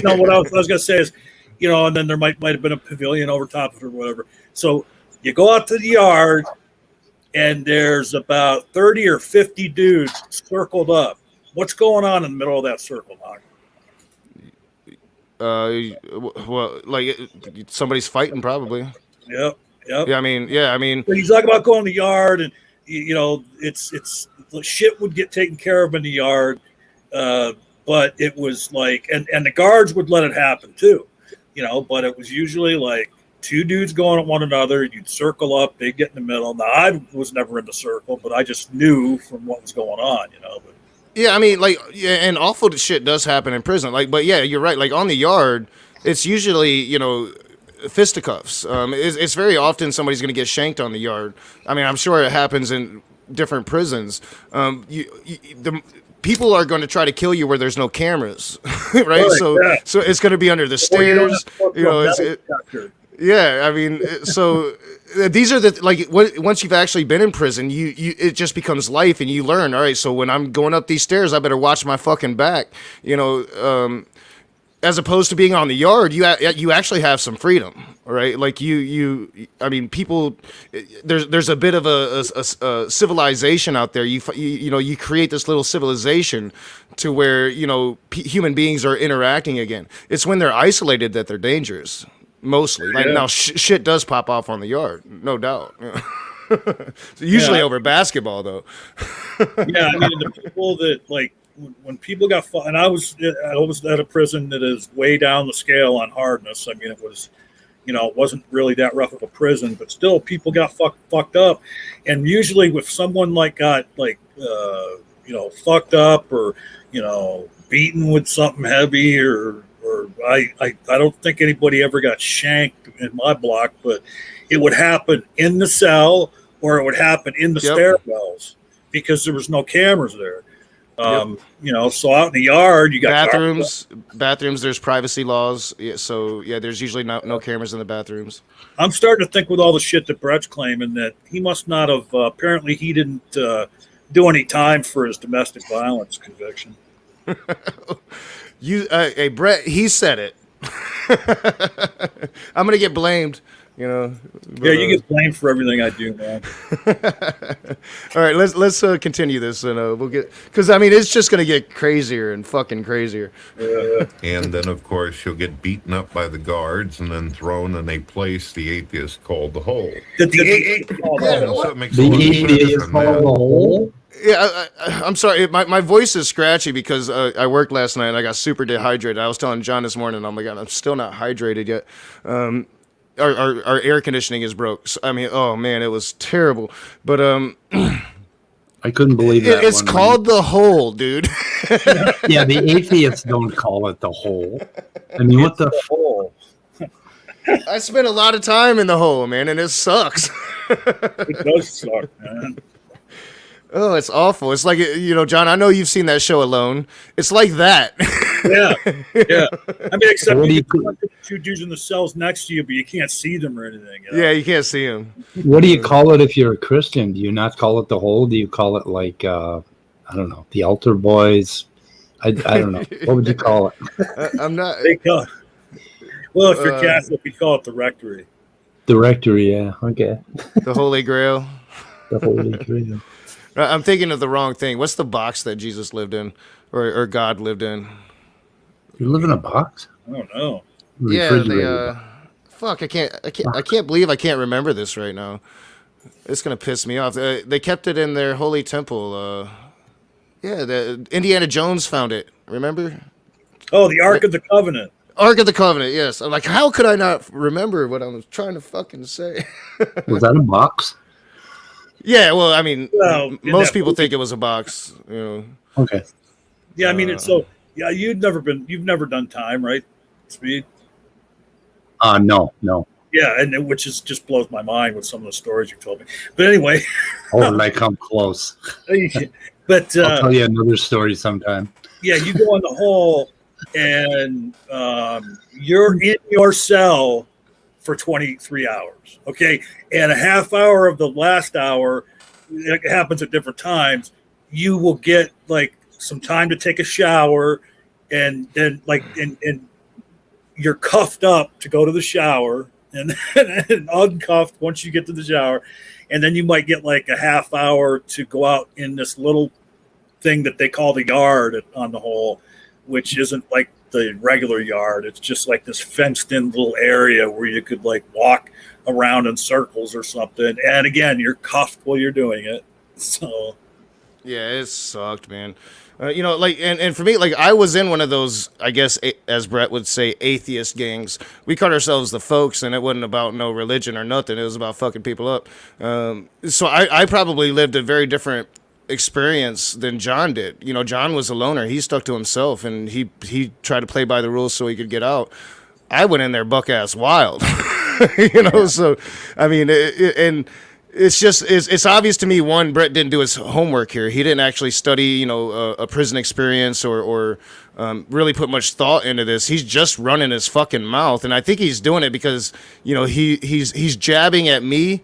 No, what I was gonna say is, and then there might have been a pavilion over top of it or whatever. So you go out to the yard, and there's about 30 or 50 dudes circled up. What's going on in the middle of that circle, Knock? Well, like somebody's fighting, probably. Yep. Yeah, I mean. When you talk about going to the yard, and it's shit would get taken care of in the yard, but it was like, and the guards would let it happen too, But it was usually like two dudes going at one another. You'd circle up, they'd get in the middle. Now I was never in the circle, but I just knew from what was going on, But, yeah, I mean, and awful shit does happen in prison. But yeah, you're right. Like on the yard, it's usually fisticuffs. It's very often somebody's going to get shanked on the yard. I mean, I'm sure it happens in different prisons. The people are going to try to kill you where there's no cameras, right? So it's going to be under the stairs. Yeah, I mean, so these are the like once you've actually been in prison, you it just becomes life, and you learn. All right, so when I'm going up these stairs, I better watch my fucking back. You know, as opposed to being on the yard, you actually have some freedom, right? Like I mean, people, there's a bit of a civilization out there. You know, you create this little civilization to where human beings are interacting again. It's when they're isolated that they're dangerous. Mostly, like now, shit does pop off on the yard, no doubt. Usually over basketball, though. Yeah, I mean the people that like when people got and I was at a prison that is way down the scale on hardness. I mean it was, it wasn't really that rough of a prison, but still people got fucked up, and usually if someone like got like fucked up or beaten with something heavy or I don't think anybody ever got shanked in my block, but it would happen in the cell or it would happen in the stairwells because there was no cameras there. So out in the yard, you got bathrooms. There's privacy laws. Yeah, so yeah, there's usually no cameras in the bathrooms. I'm starting to think with all the shit that Brett's claiming that he must not have. Apparently, he didn't do any time for his domestic violence conviction. Hey Brett, he said it. I'm gonna get blamed. But, yeah, you get blamed for everything I do, man. All right, let's continue this, and we'll get because I mean it's just gonna get crazier and fucking crazier. Yeah. And then, of course, you'll get beaten up by the guards and then thrown in a place the atheists called the hole. The atheist called the hole. So it makes a lot of sense from that. hole. Yeah, I'm sorry. My voice is scratchy because I worked last night and I got super dehydrated. I was telling John this morning, oh my God, I'm still not hydrated yet. Our air conditioning is broke. So, I mean, oh man, it was terrible. But I couldn't believe that. It's called the hole, dude. Yeah, the atheists don't call it the hole. I mean, what the hole? I spent a lot of time in the hole, man, and it sucks. It does suck, man. Oh, it's awful. It's like, John, I know you've seen that show Alone. It's like that. Yeah. I mean, except you can two dudes in the cells next to you, but you can't see them or anything. Yeah, you can't see them. What do you call it if you're a Christian? Do you not call it the hole? Do you call it like, I don't know, the altar boys? I don't know. What would you call it? I'm not. Well, if you're Catholic, you call it the rectory. The rectory, yeah. Okay. The Holy Grail. The Holy Grail. I'm thinking of the wrong thing. What's the box that Jesus lived in, or God lived in? You live in a box? I don't know. Yeah, fuck. I can't believe I can't remember this right now. It's gonna piss me off. They kept it in their holy temple. The Indiana Jones found it. Remember? Oh, the Ark of the Covenant. Ark of the Covenant. Yes. I'm like, how could I not remember what I was trying to fucking say? Was that a box? Yeah, well, I mean, most people think it was a box, Okay. Yeah, I mean, it's so. Yeah, you've never done time, right? Speed. No. Yeah, and which just blows my mind with some of the stories you told me. But anyway. Oh, like I'm close. But I'll tell you another story sometime. Yeah, you go in the hole, and you're in your cell for 23 hours, okay? And a half hour of the last hour, it happens at different times, you will get like some time to take a shower, and then and you're cuffed up to go to the shower, and uncuffed once you get to the shower, and then you might get like a half hour to go out in this little thing that they call the yard on the hole, which isn't like the regular yard. It's just like this fenced in little area where you could like walk around in circles or something. And again, you're cuffed while you're doing it. So yeah, it sucked, man. And for me, like I was in one of those, I guess, as Brett would say, atheist gangs. We called ourselves the Folks, and it wasn't about no religion or nothing. It was about fucking people up. So I probably lived a very different experience than John did. John was a loner. He stuck to himself, and he tried to play by the rules so he could get out. I went in there buck ass wild. So I mean, and it's obvious to me. One, Brett didn't do his homework here. He didn't actually study, a prison experience or really put much thought into this. He's just running his fucking mouth, and I think he's doing it because he's jabbing at me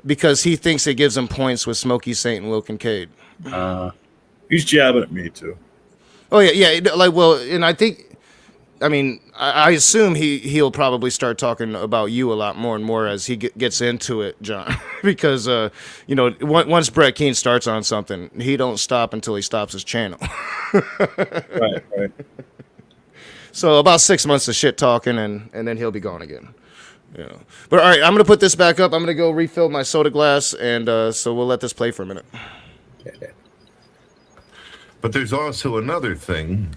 because he thinks it gives him points with Smokey Saint and Will Kincaid. He's jabbing at me too. Oh yeah. Like, well, and I assume he'll probably start talking about you a lot more and more as he gets into it, John, because once Brett Keane starts on something, he don't stop until he stops his channel. Right. So about 6 months of shit talking, and then he'll be gone again. But all right, I'm gonna put this back up. I'm gonna go refill my soda glass, and so we'll let this play for a minute. But there's also another thing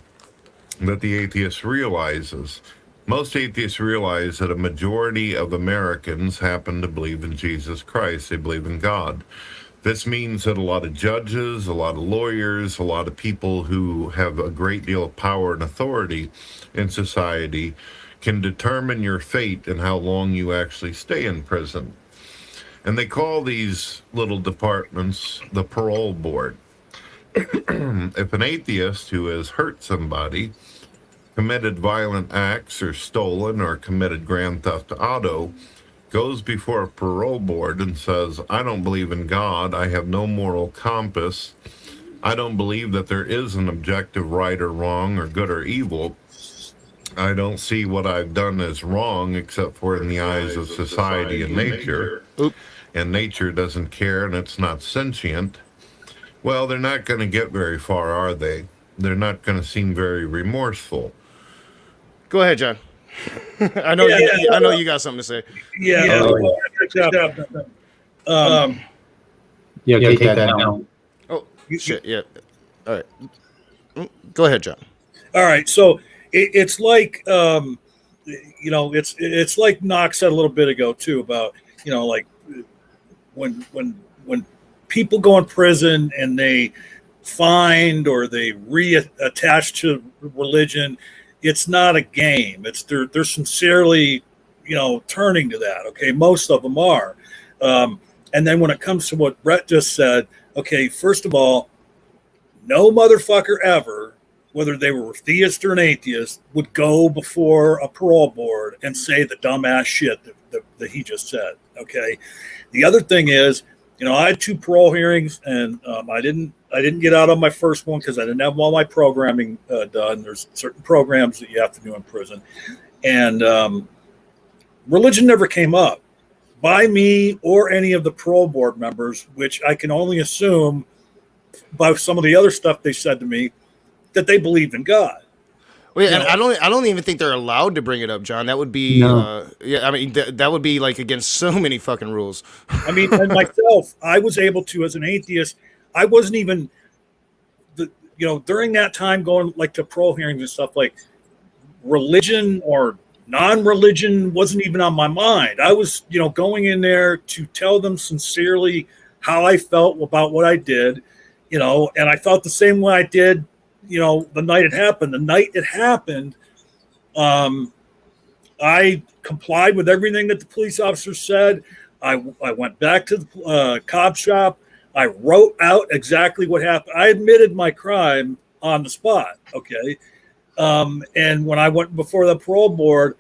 that the atheist realizes. Most atheists realize that a majority of Americans happen to believe in Jesus Christ. They believe in God. This means that a lot of judges, a lot of lawyers, a lot of people who have a great deal of power and authority in society can determine your fate and how long you actually stay in prison. And they call these little departments the parole board. If an atheist who has hurt somebody, committed violent acts, or stolen or committed grand theft auto, goes before a parole board and says, I don't believe in God, I have no moral compass, I don't believe that there is an objective right or wrong or good or evil, I don't see what I've done as wrong except for in the eyes of society and nature, and nature doesn't care and it's not sentient. Well, they're not going to get very far, are they? They're not going to seem very remorseful. Go ahead, John. I know you got something to say. Yeah. Take that down. Oh, shit, yeah. All right. Go ahead, John. All right. So it's like, it's like Knox said a little bit ago too about, like when people go in prison and they find or they reattach to religion, it's not a game. It's they're sincerely, turning to that. Okay, most of them are. And then when it comes to what Brett just said, okay, first of all, no motherfucker ever, whether they were theist or an atheist, would go before a parole board and say the dumbass shit that he just said. Okay, the other thing is, I had 2 parole hearings, and I didn't get out on my first one because I didn't have all my programming done. There's certain programs that you have to do in prison, and religion never came up by me or any of the parole board members, which I can only assume by some of the other stuff they said to me that they believed in God. Well, yeah, and I don't even think they're allowed to bring it up, John. That would be, that would be like against so many fucking rules. I mean, and myself, I was able to, as an atheist, I wasn't even, during that time going like to parole hearings and stuff, like religion or non-religion wasn't even on my mind. I was, going in there to tell them sincerely how I felt about what I did, and I felt the same way I did the night it happened. The night it happened, I complied with everything that the police officer said. I went back to the cop shop. I wrote out exactly what happened. I admitted my crime on the spot. Okay. And when I went before the parole board,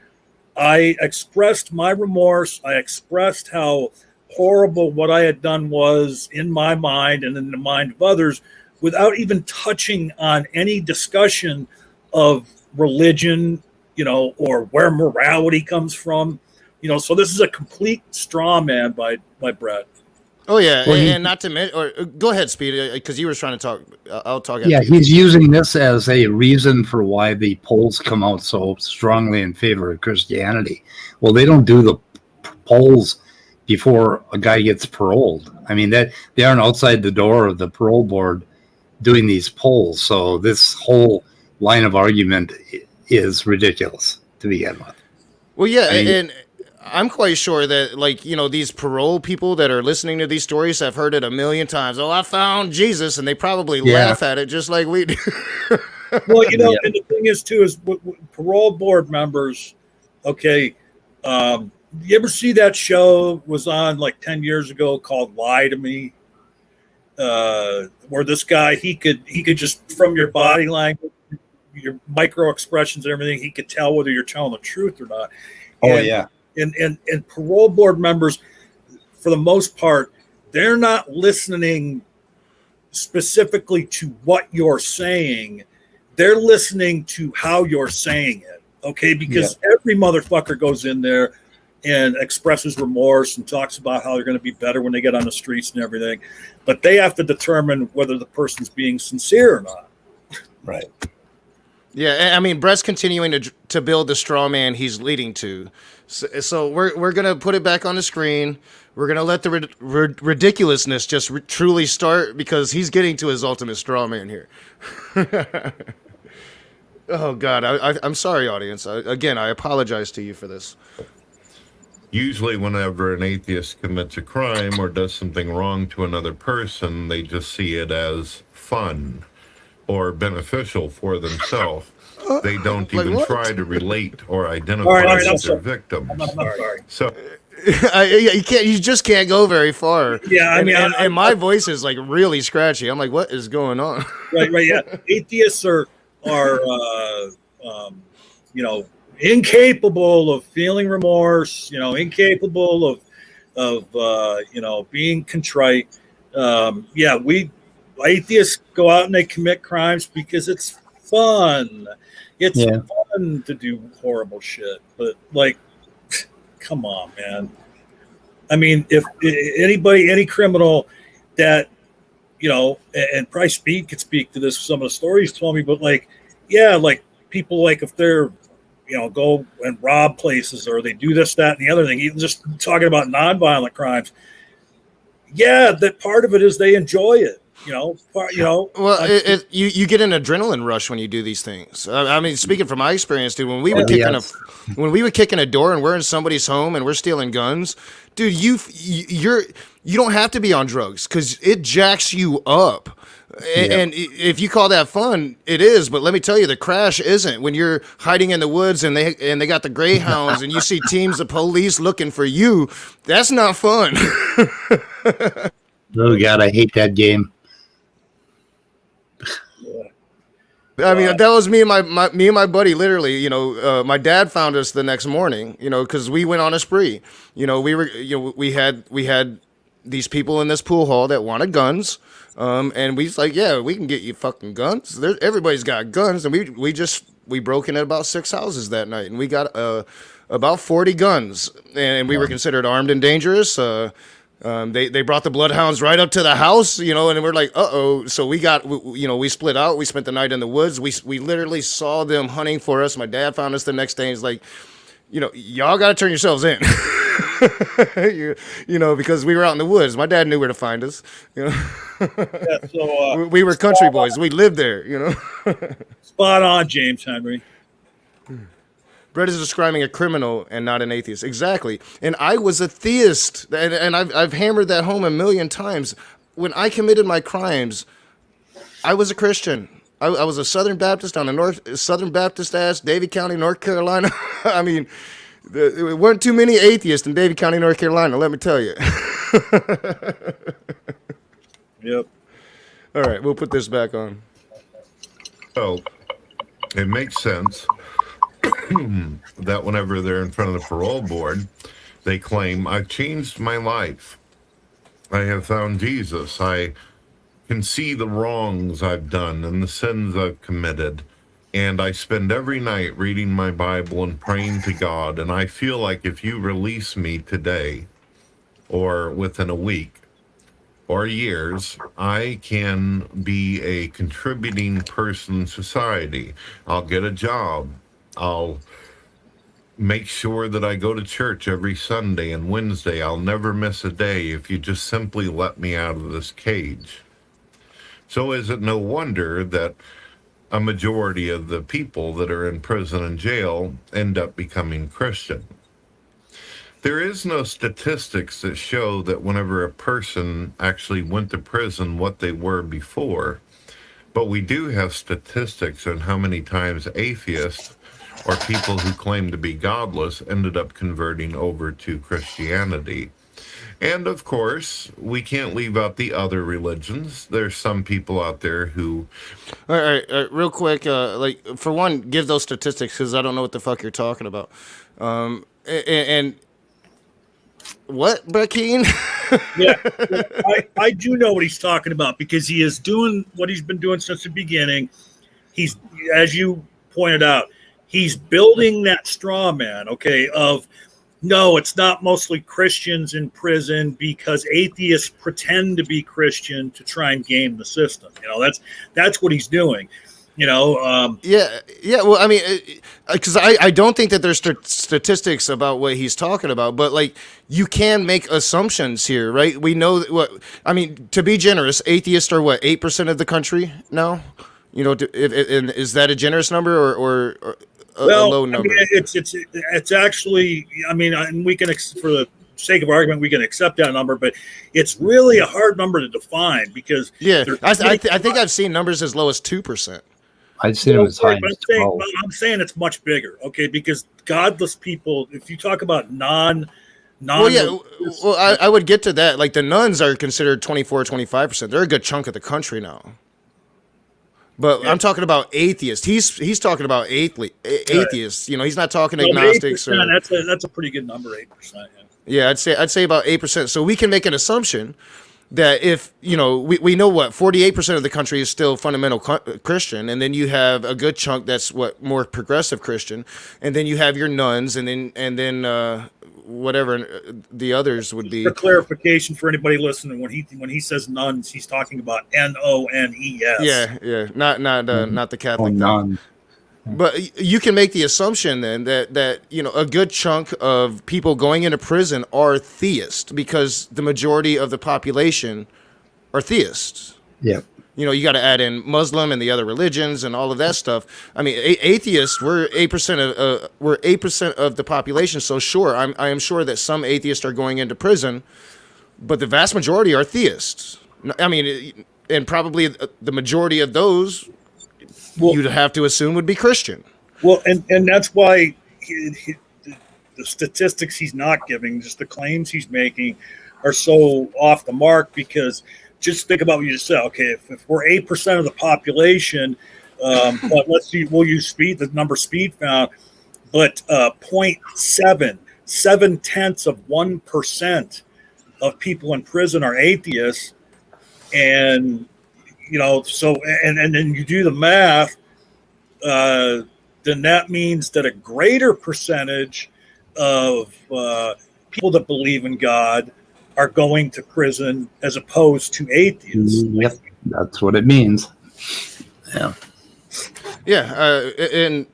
I expressed my remorse. I expressed how horrible what I had done was in my mind and in the mind of others, without even touching on any discussion of religion, or where morality comes from, so this is a complete straw man by Brett. Oh yeah, and not to mention, or go ahead, Speed, because you were trying to talk. I'll talk. Yeah, he's using this as a reason for why the polls come out so strongly in favor of Christianity. Well, they don't do the polls before a guy gets paroled. I mean, that they aren't outside the door of the parole board doing these polls. So this whole line of argument is ridiculous to begin with. Well, yeah, and I'm quite sure that, these parole people that are listening to these stories have heard it a million times. Oh, I found Jesus, and they probably laugh at it just like we do. Well, and the thing is, too, is parole board members, okay, You ever see that show was on like 10 years ago called Lie to Me? Where this guy he could just from your body language, your micro expressions and everything, he could tell whether you're telling the truth or not. Oh And, yeah. and parole board members, for the most part, they're not listening specifically to what you're saying. They're listening to how you're saying it. Okay, because every motherfucker goes in there and expresses remorse and talks about how they're going to be better when they get on the streets and everything. But they have to determine whether the person's being sincere or not. Right. Yeah, I mean, Brett's continuing to build the straw man he's leading to. So we're gonna put it back on the screen. We're gonna let the ridiculousness just truly start, because he's getting to his ultimate straw man here. Oh God, I'm sorry, audience. I apologize to you for this. Usually, whenever an atheist commits a crime or does something wrong to another person, they just see it as fun or beneficial for themselves. They don't Like even what? try to relate or identify All right, with I'm their sorry. victims. I'm sorry. So, You just can't go very far. Yeah, I mean, and my voice is like really scratchy. I'm like, what is going on? Right, yeah. Atheists are incapable of feeling remorse. Incapable of being contrite. We atheists go out and they commit crimes because it's fun. It's fun to do horrible shit. But like, come on, man. I mean, if any criminal that and probably could speak to this. Some of the stories told me, but like people, like if they're, go and rob places or they do this, that, and the other thing, even just talking about nonviolent crimes. Yeah, that part of it is they enjoy it. Well, you get an adrenaline rush when you do these things. I mean, speaking from my experience, dude, when we were kicking a door and we're in somebody's home and we're stealing guns, dude, you don't have to be on drugs because it jacks you up. And if you call that fun, it is. But let me tell you, the crash isn't. When you're hiding in the woods and they got the greyhounds and you see teams of police looking for you, that's not fun. Oh God, I hate that game. I mean, that was me and my buddy. Literally, my dad found us the next morning. Because we went on a spree. We had these people in this pool hall that wanted guns. And we was like, yeah, we can get you fucking guns. Everybody's got guns, and we broke in at about 6 houses that night, and we got about 40 guns, and we were considered armed and dangerous. They brought the bloodhounds right up to the house, and we're like, uh-oh. So we split out. We spent the night in the woods. We literally saw them hunting for us. My dad found us the next day. He's like, y'all got to turn yourselves in. Because we were out in the woods. My dad knew where to find us. So we were country boys. We lived there. Spot on, James Henry. Brett is describing a criminal and not an atheist. Exactly. And I was a theist, and I've hammered that home a million times. When I committed my crimes, I was a Christian. I was a Southern Baptist on the Southern Baptist ass, Davie County, North Carolina. I mean, there weren't too many atheists in Davie County, North Carolina, let me tell you. Yep. All right, we'll put this back on. So it makes sense that whenever they're in front of the parole board, they claim, I've changed my life. I have found Jesus. I can see the wrongs I've done and the sins I've committed. And I spend every night reading my Bible and praying to God. And I feel like if you release me today or within a week or years, I can be a contributing person in society. I'll get a job. I'll make sure that I go to church every Sunday and Wednesday. I'll never miss a day if you just simply let me out of this cage. So is it no wonder that a majority of the people that are in prison and jail end up becoming Christian? There is no statistics that show that whenever a person actually went to prison what they were before, but we do have statistics on how many times atheists or people who claim to be godless ended up converting over to Christianity. And of course, we can't leave out the other religions. There's some people out there who, All right, real quick, like for one, give those statistics because I don't know what the fuck you're talking about. And what, Brett Keane? Yeah, I do know what he's talking about because he is doing what he's been doing since the beginning. He's, as you pointed out, he's building that straw man, okay, of no, it's not mostly Christians in prison because atheists pretend to be Christian to try and game the system. You know, that's what he's doing. You know, Yeah, yeah. Well, I mean, because I don't think that there's statistics about what he's talking about, but like you can make assumptions here, right? We know what I mean. To be generous, atheists are what 8% of the country now. You know, is that a generous number or a low number? I mean, it's actually. I mean, and we can for the sake of argument, we can accept that number, but it's really a hard number to define because yeah, I think I've seen numbers as low as 2%. I'd say it was high. I'm saying it's much bigger, okay? Because godless people, if you talk about Well, yeah, well, I would get to that. Like the nuns are considered 24-25%. They're a good chunk of the country now. But yeah. I'm talking about atheists. He's talking about atheists. You know, he's not talking agnostics. That's a pretty good number, 8%. Yeah, I'd say about 8%. So we can make an assumption that if, you know, we know what 48% of the country is still fundamental Christian, and then you have a good chunk that's what more progressive Christian, and then you have your nuns, and then whatever the others would be. For clarification for anybody listening, when he says nuns, he's talking about NONES. Yeah, not the Catholic nun. But you can make the assumption then that you know a good chunk of people going into prison are theists because the majority of the population are theists. Yeah. You know, you got to add in Muslim and the other religions and all of that stuff. I mean, atheists we're 8% of the population. So sure, I am sure that some atheists are going into prison, but the vast majority are theists. I mean, and probably the majority of those. Well, you'd have to assume would be Christian. Well, and that's why the statistics he's not giving, just the claims he's making, are so off the mark. Because just think about what you just said. Okay, if we're 8% of the population, but we'll use speed, the number speed found, but 0.7, 0.7% of people in prison are atheists, and you know, so and then you do the math, then that means that a greater percentage of people that believe in God are going to prison as opposed to atheists. Yep, that's what it means. Yeah. Yeah, and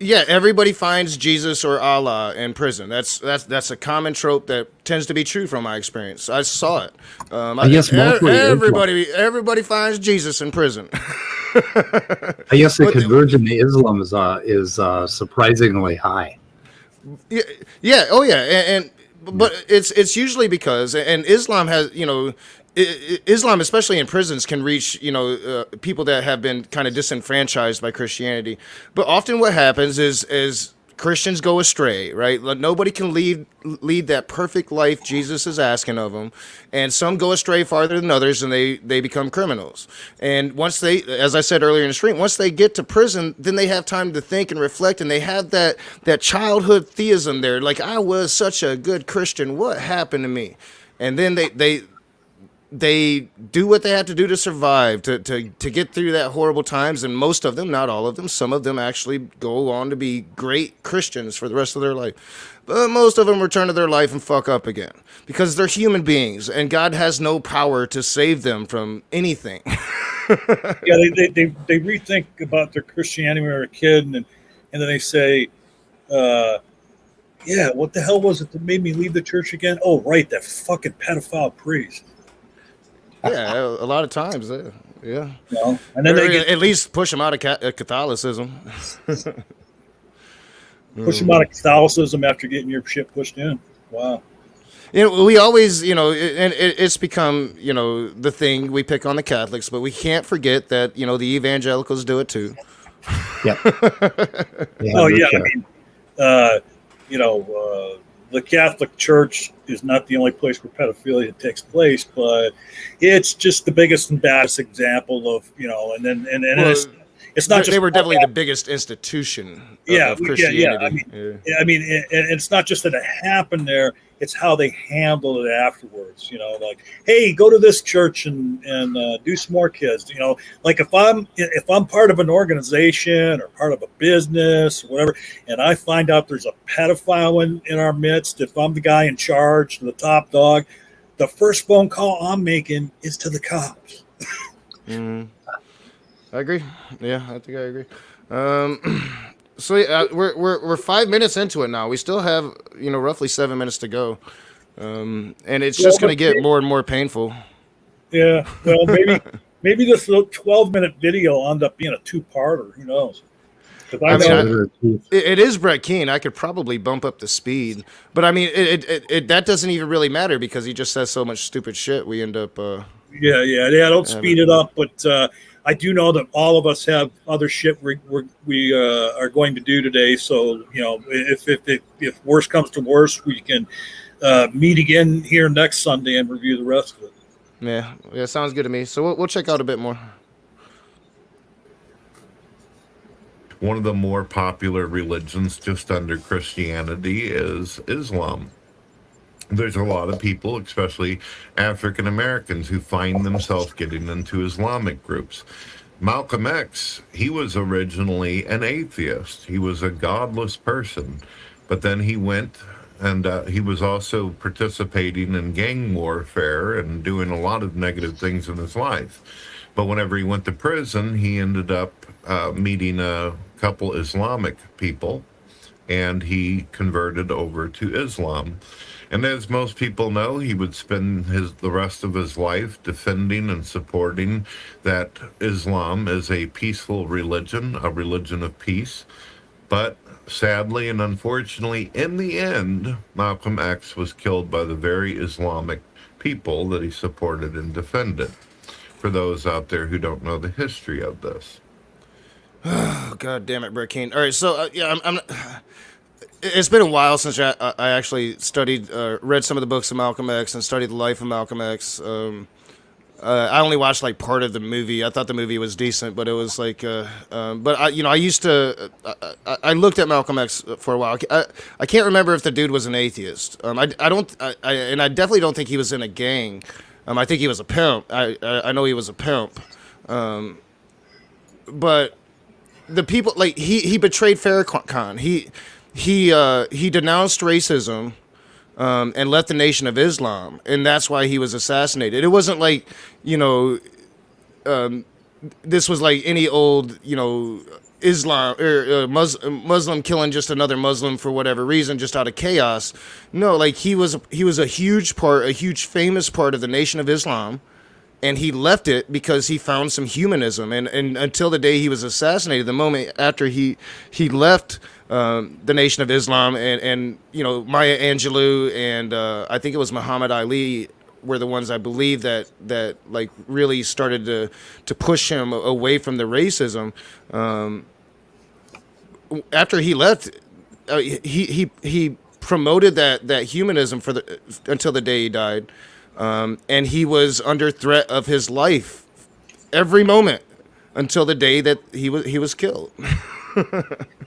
yeah, everybody finds Jesus or Allah in prison. That's a common trope that tends to be true from my experience. I saw it. I guess everybody finds Jesus in prison. I guess the conversion to Islam is surprisingly high. Yeah. Oh yeah. But it's usually because and Islam has Islam, especially in prisons, can reach people that have been kind of disenfranchised by Christianity. But often what happens is Christians go astray, right? Nobody can lead that perfect life Jesus is asking of them, and some go astray farther than others, and they become criminals. And once they, as I said earlier in the stream, once they get to prison, then they have time to think and reflect, and they have that childhood theism there, like I was such a good Christian, what happened to me? And then they do what they have to do to survive, to get through that horrible times, and most of them, not all of them, some of them actually go on to be great Christians for the rest of their life. But most of them return to their life and fuck up again because they're human beings, and God has no power to save them from anything. Yeah, they rethink about their Christianity when they're a kid, and then they say, yeah, what the hell was it that made me leave the church again? Oh, right, that fucking pedophile priest. Yeah, a lot of times, yeah. Well, and then they at least push them out of Catholicism. Push them out of Catholicism after getting your shit pushed in. Wow. We always, and it's become, the thing we pick on the Catholics, but we can't forget that, the evangelicals do it too. Yeah. Oh yeah, I mean, uh, the Catholic Church is not the only place where pedophilia takes place, but it's just the biggest and baddest example of and Well, it's not they just were definitely the biggest institution yeah, of yeah. Christianity. I mean, and it's not just that it happened there; it's how they handled it afterwards. Like, hey, go to this church and do some more kids. Like if I'm part of an organization or part of a business or whatever, and I find out there's a pedophile in our midst, if I'm the guy in charge, the top dog, the first phone call I'm making is to the cops. Mm, I agree. Yeah, I think I agree. So yeah, we're 5 minutes into it now. We still have roughly 7 minutes to go, and it's just going to get more and more painful. Yeah, well, maybe this little 12-minute video will end up being a two-parter. Who knows? It is Brett Keane. I could probably bump up the speed, but I mean, that doesn't even really matter because he just says so much stupid shit. We end up. Yeah. Don't speed it up, but I do know that all of us have other shit we are going to do today. So if worse comes to worse, we can meet again here next Sunday and review the rest of it. Yeah, sounds good to me. So we'll check out a bit more. One of the more popular religions just under Christianity is Islam. There's a lot of people, especially African Americans, who find themselves getting into Islamic groups. Malcolm X, he was originally an atheist. He was a godless person, but then he went and he was also participating in gang warfare and doing a lot of negative things in his life. But whenever he went to prison, he ended up meeting a couple Islamic people, and he converted over to Islam. And as most people know, he would spend the rest of his life defending and supporting that Islam is a peaceful religion, a religion of peace. But sadly and unfortunately, in the end, Malcolm X was killed by the very Islamic people that he supported and defended. For those out there who don't know the history of this. Oh, God damn it, Brett Keane. All right, so I'm it's been a while since I actually studied, read some of the books of Malcolm X and studied the life of Malcolm X. I only watched like part of the movie. I thought the movie was decent, but it was like, but I used to, I looked at Malcolm X for a while. I can't remember if the dude was an atheist. I definitely don't think he was in a gang. I think he was a pimp. I know he was a pimp. But the people, like, he betrayed Farrakhan. He denounced racism, and left the Nation of Islam, and that's why he was assassinated. It wasn't like, this was like any old, Islam or Muslim killing just another Muslim for whatever reason, just out of chaos. No, like he was a huge famous part of the Nation of Islam, and he left it because he found some humanism. And until the day he was assassinated, the moment after he left the Nation of Islam, and Maya Angelou and I think it was Muhammad Ali were the ones I believe that like really started to push him away from the racism. After he left, he promoted that humanism until the day he died, and he was under threat of his life every moment until the day that he was killed.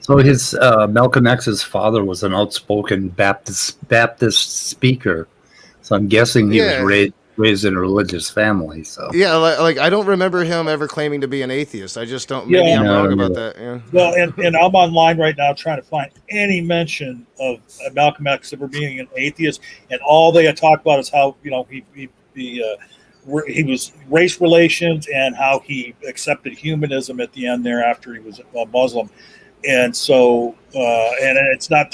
So his Malcolm X's father was an outspoken Baptist speaker. So I'm guessing he was raised in a religious family. So yeah, like I don't remember him ever claiming to be an atheist. I just don't. Maybe I'm wrong about that. Yeah. Well, and I'm online right now trying to find any mention of Malcolm X ever being an atheist, and all they talk about is how he was race relations and how he accepted humanism at the end there after he was a Muslim. And so, and it's not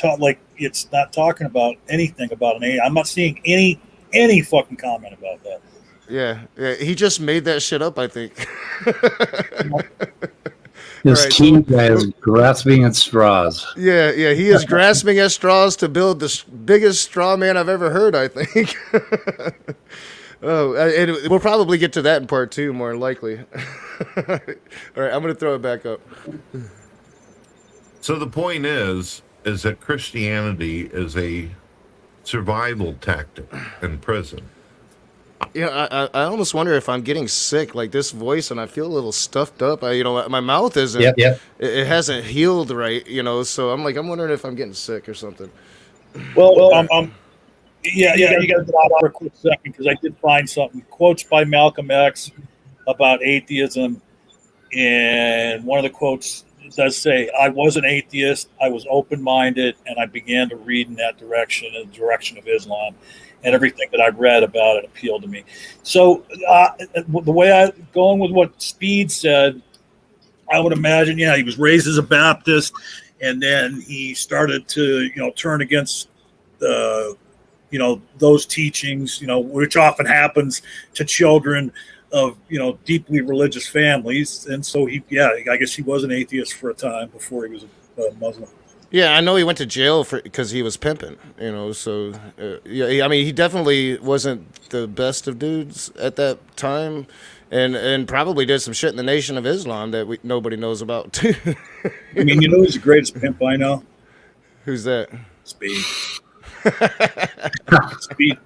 it's not talking about anything about an A. I'm not seeing any fucking comment about that. Yeah, he just made that shit up, I think. This Keane guy is grasping at straws. Yeah, he is grasping at straws to build the biggest straw man I've ever heard, I think. Oh, and we'll probably get to that in part 2, more likely. All right, I'm going to throw it back up. So the point is that Christianity is a survival tactic in prison. I almost wonder if I'm getting sick, like this voice, and I feel a little stuffed up. My mouth isn't, Yep, yep. it hasn't healed right, so I'm wondering if I'm getting sick or something. Well, yeah, you got to stop for a quick second because I did find something. Quotes by Malcolm X about atheism, and one of the quotes does say, "I was an atheist. I was open-minded, and I began to read in that direction, in the direction of Islam, and everything that I read about it appealed to me." So, the way going with what Speed said, I would imagine, yeah, he was raised as a Baptist, and then he started to, turn against the those teachings, which often happens to children of, deeply religious families. And so I guess he was an atheist for a time before he was a Muslim. Yeah, I know he went to jail because he was pimping, so yeah, I mean, he definitely wasn't the best of dudes at that time, and probably did some shit in the Nation of Islam that nobody knows about too. I mean, who's the greatest pimp I know? Who's that? Speed.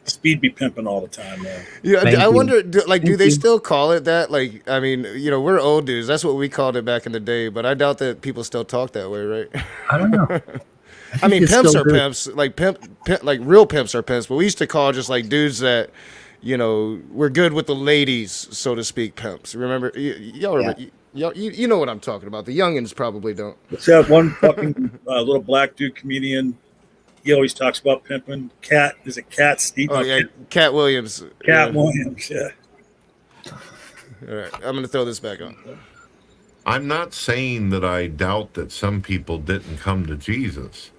Speed be pimping all the time, man. Yeah, Thank I you. wonder, do Thank they you. still call it that? Like, I mean, we're old dudes. That's what we called it back in the day, but I doubt that people still talk that way, right? I don't know. I mean, it's pimps still are good. pimps, like like real pimps are pimps, but we used to call just like dudes that, we're good with the ladies, so to speak, pimps. Remember, y'all remember, you know what I'm talking about. The youngins probably don't. Let's have one fucking little black dude comedian. He always talks about pimping. Is it Cat Steve? Oh yeah, Cat Williams. Cat Yeah. Williams, yeah. All right, I'm gonna throw this back on. I'm not saying that I doubt that some people didn't come to Jesus.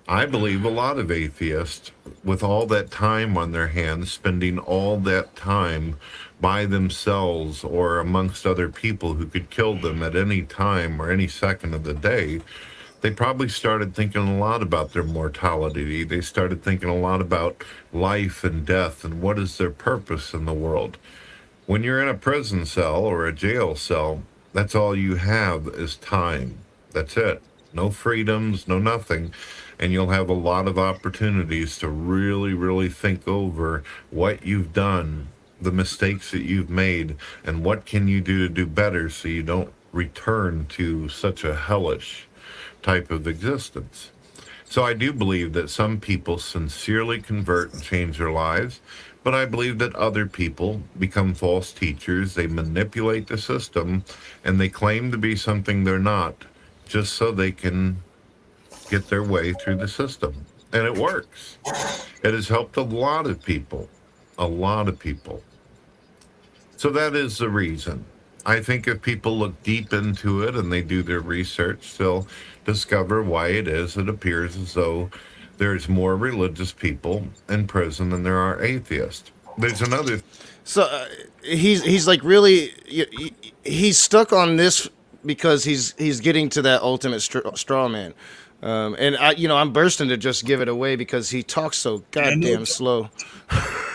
I believe a lot of atheists, with all that time on their hands, spending all that time by themselves or amongst other people who could kill them at any time or any second of the day, they probably started thinking a lot about their mortality. They started thinking a lot about life and death and what is their purpose in the world. When you're in a prison cell or a jail cell, that's all you have is time. That's it. No freedoms, no nothing. And you'll have a lot of opportunities to really, really think over what you've done, the mistakes that you've made, and what can you do to do better so you don't return to such a hellish type of existence. So I do believe that some people sincerely convert and change their lives, but I believe that other people become false teachers. They manipulate the system and they claim to be something they're not just so they can get their way through the system. And it works. It has helped a lot of people. A lot of people. So that is the reason. I think if people look deep into it and they do their research, they'll discover why it is it appears as though there's more religious people in prison than there are atheists. There's another. So he's like really he's stuck on this because he's getting to that ultimate straw man. And I'm bursting to just give it away because he talks so goddamn slow.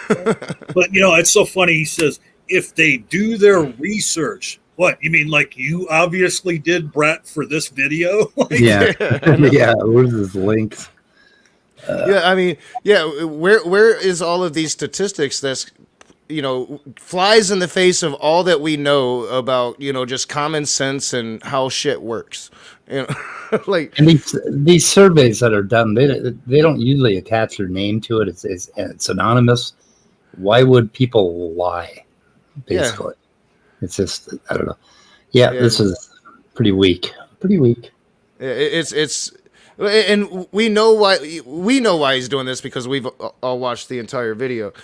But it's so funny. He says, if they do their research, what you mean? Like you obviously did, Brett, for this video. Yeah. Yeah. Where's this link? Yeah, I mean, yeah. Where is all of these statistics that's flies in the face of all that we know about just common sense and how shit works. Like, And these surveys that are done, they don't usually attach their name to it. It's anonymous. Why would people lie? Basically, it's just I don't know. Yeah, this is pretty weak. Pretty weak. It's and we know why he's doing this because we've all watched the entire video.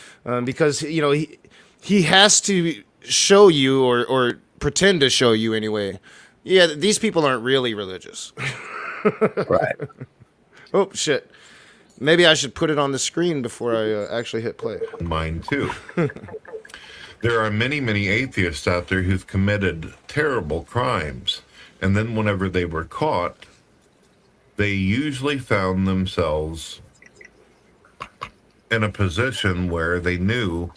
Because he has to show you or pretend to show you anyway. Yeah, these people aren't really religious. Right. Oh shit. Maybe I should put it on the screen before I actually hit play. Mine too. There are many, many atheists out there who've committed terrible crimes. And then whenever they were caught, they usually found themselves in a position where they knew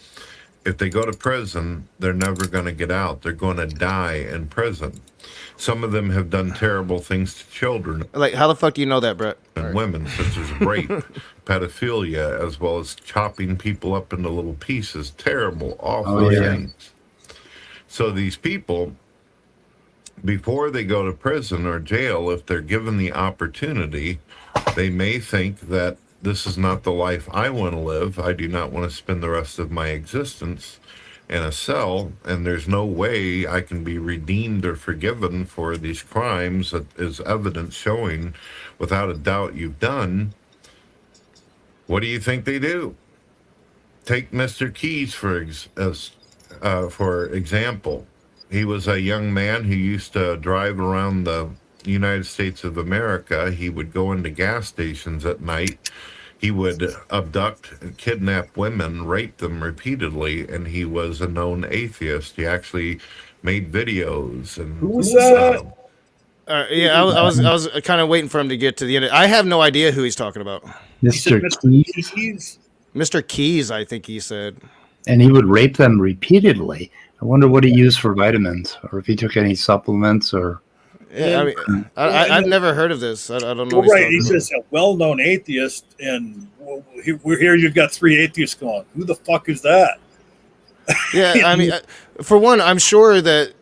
if they go to prison, they're never going to get out. They're going to die in prison. Some of them have done terrible things to children Like, how the fuck do you know that, Brett? and women, such as rape, pedophilia, as well as chopping people up into little pieces. Terrible, awful things. So these people, before they go to prison or jail, if they're given the opportunity, they may think that this is not the life I want to live. I do not want to spend the rest of my existence in a cell, and there's no way I can be redeemed or forgiven for these crimes that is evidence showing without a doubt you've done. What do you think they do? Take Mr. Keys for example. He was a young man who used to drive around the United States of America. He would go into gas stations at night. He would abduct and kidnap women, rape them repeatedly, and he was a known atheist. He actually made videos. And Who was that? Yeah, I was kind of waiting for him to get to the end. I have no idea who he's talking about. Mr. Keys. Keys. Mr. Keys, I think he said. And he would rape them repeatedly. I wonder what he used for vitamins, or if he took any supplements, or. Yeah, I mean, I've never heard of this. I don't know. Well, right, he's just a well-known atheist, and we're here. You've got 3 atheists going. Who the fuck is that? Yeah, I mean, for one, I'm sure that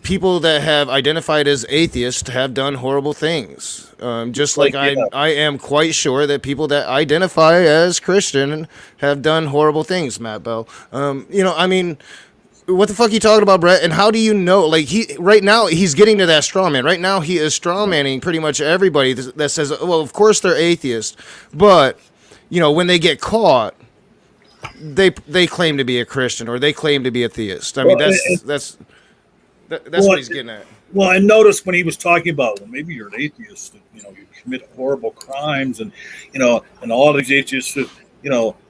people that have identified as atheists have done horrible things. Just like I am quite sure that people that identify as Christian have done horrible things, Matt Bell. I mean, what the fuck are you talking about, Brett? And how do you know? Like, right now he's getting to that straw man. Right now he is straw manning pretty much everybody that says, well, of course they're atheists, but when they get caught, they claim to be a Christian or they claim to be a theist. I mean, that's what he's getting at. Well, I noticed when he was talking about, well, maybe you're an atheist, you commit horrible crimes, and and all these atheists have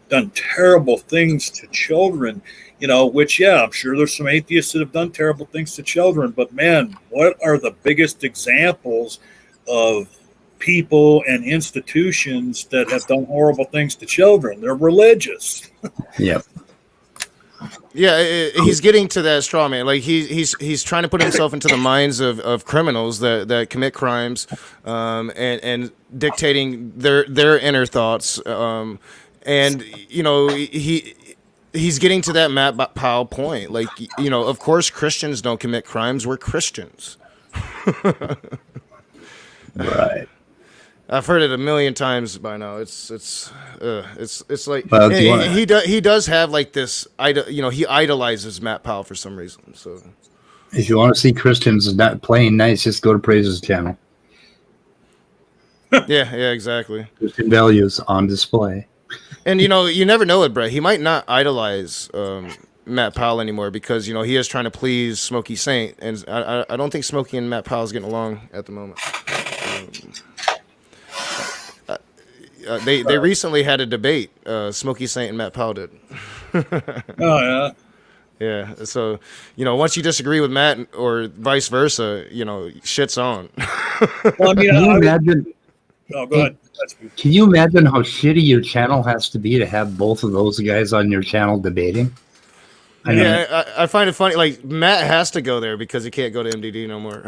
done terrible things to children. Which, yeah, I'm sure there's some atheists that have done terrible things to children. But, man, what are the biggest examples of people and institutions that have done horrible things to children? They're religious. Yep. Yeah, he's getting to that straw man. Like, he's trying to put himself into the minds of criminals that commit crimes and dictating their inner thoughts. He's getting to that Matt Powell point. Like, of course Christians don't commit crimes. We're Christians. Right. I've heard it a million times by now. It's like he does have like this. He idolizes Matt Powell for some reason. So if you want to see Christians not playing nice, just go to Praise's channel. yeah, exactly. Christian values on display. And you never know it, Brett. He might not idolize Matt Powell anymore because he is trying to please Smokey Saint, and I don't think Smokey and Matt Powell is getting along at the moment. They recently had a debate. Smokey Saint and Matt Powell did. Oh yeah. Yeah. So once you disagree with Matt or vice versa, shit's on. Well, I mean, can you imagine? Oh, go ahead. Can you imagine how shitty your channel has to be to have both of those guys on your channel debating? I find it funny. Like, Matt has to go there because he can't go to MDD no more.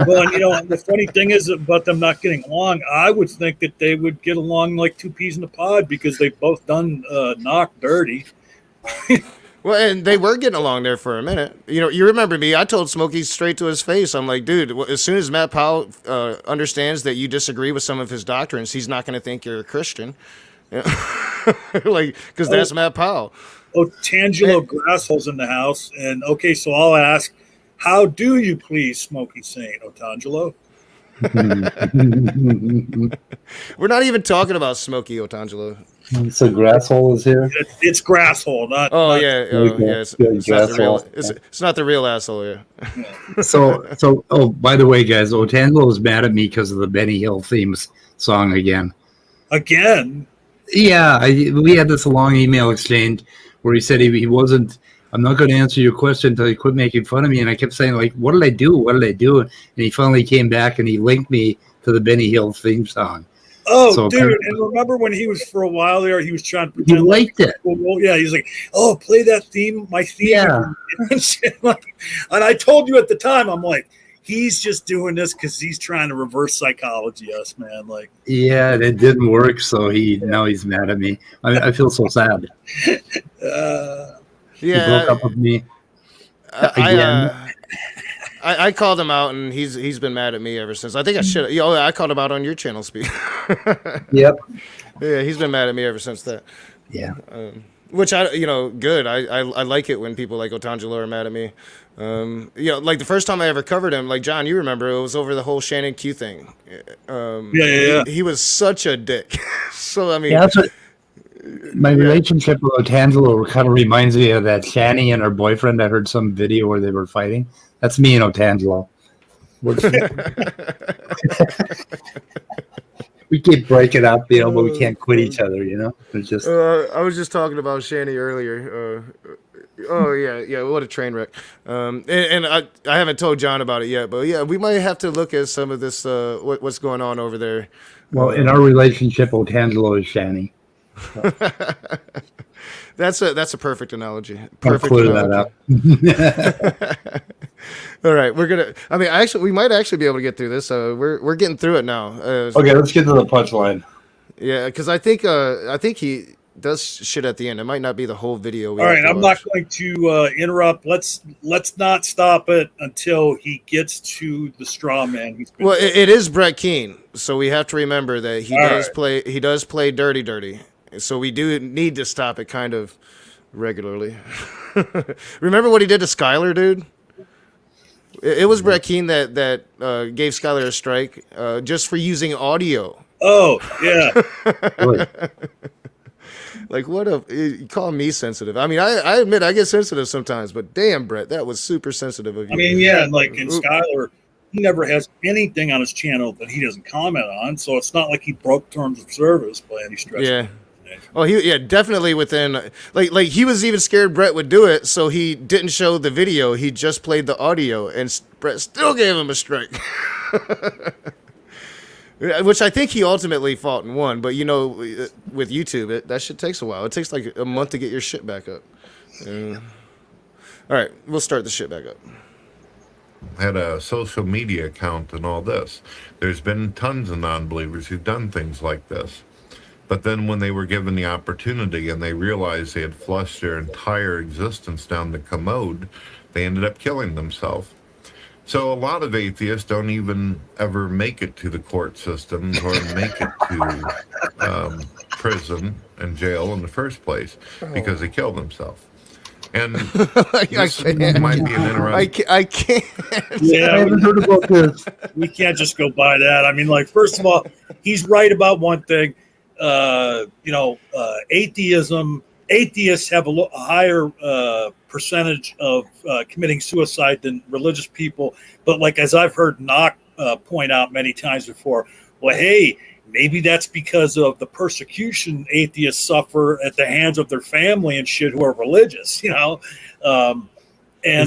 Well, the funny thing is about them not getting along, I would think that they would get along like 2 peas in a pod because they've both done knock dirty. Well, and they were getting along there for a minute. You remember me. I told Smokey straight to his face. I'm like, dude, as soon as Matt Powell understands that you disagree with some of his doctrines, he's not going to think you're a Christian. Like, because that's Matt Powell. Oh, Tangelo Grasshole's in the house. And, okay, so I'll ask, how do you please Smokey Saint, Otangelo? We're not even talking about Smokey Otangelo. So Grasshole is here? It's Grasshole, not... Yeah. It's not the real asshole, yeah. So, by the way, guys, Otangelo was mad at me because of the Benny Hill themes song again. Again? Yeah, we had this long email exchange where he said he wasn't... I'm not going to answer your question until you quit making fun of me. And I kept saying, like, what did I do? And he finally came back and he linked me to the Benny Hill theme song. Oh, So dude! And remember when he was for a while there? He was trying to pretend he liked it. Well, yeah, he's like, "Oh, play that theme, my theme." Yeah. And shit. And I told you at the time, I'm like, he's just doing this because he's trying to reverse psychology us, man. Like, Yeah, it didn't work, so now he's mad at me. I feel so sad. He broke up with me again. I called him out, and he's been mad at me ever since. I think I should. I called him out on your channel, speak. Yep. Yeah, he's been mad at me ever since that. Yeah. Which good. I like it when people like Otangelo are mad at me. Like the first time I ever covered him, like John, you remember, it was over the whole Shannon Q thing. Yeah. He was such a dick. So I mean, Yeah, that's what my relationship with Otangelo kind of reminds me of that Shani and her boyfriend. I heard some video where they were fighting. That's me and Otangelo. We keep breaking up, but we can't quit each other, It's just. I was just talking about Shani earlier. Oh yeah, what a train wreck. And I haven't told John about it yet, but yeah, we might have to look at some of this. What's going on over there? Well, in our relationship, Otangelo is Shani. That's a perfect analogy. I'll clear that up. All right, we might actually be able to get through this. We're getting through it now. Okay, let's get to the punchline. Yeah, because I think he does shit at the end. It might not be the whole video. All right, I'm not going to interrupt. Let's not stop it until he gets to the straw man. Well, it is Brett Keane, so we have to remember that he does play dirty. So we do need to stop it kind of regularly. Remember what he did to Skylar, dude? It was Brett Keane that gave Skylar a strike just for using audio. Oh, yeah. Really? Like, you call me sensitive. I mean, I admit I get sensitive sometimes, but damn, Brett, that was super sensitive of you. I mean, yeah, like in Skylar, he never has anything on his channel that he doesn't comment on, so it's not like he broke terms of service by any stretch. Yeah. Oh, definitely within like he was even scared Brett would do it, so he didn't show the video. He just played the audio, and Brett still gave him a strike. Which I think he ultimately fought and won, but with YouTube, that shit takes a while. It takes like a month to get your shit back up. All right, we'll start the shit back up. Had a social media account and all this. There's been tons of non-believers who've done things like this. But then when they were given the opportunity and they realized they had flushed their entire existence down the commode, they ended up killing themselves. So a lot of atheists don't even ever make it to the court systems or make it to prison and jail in the first place because they killed themselves. And this might be an interesting. I can't. Yeah, I haven't heard about this. We can't just go by that. I mean, like, first of all, he's right about one thing. Atheists have a higher percentage of committing suicide than religious people. But like, as I've heard Knock point out many times before, well, hey, maybe that's because of the persecution atheists suffer at the hands of their family and shit who are religious, Is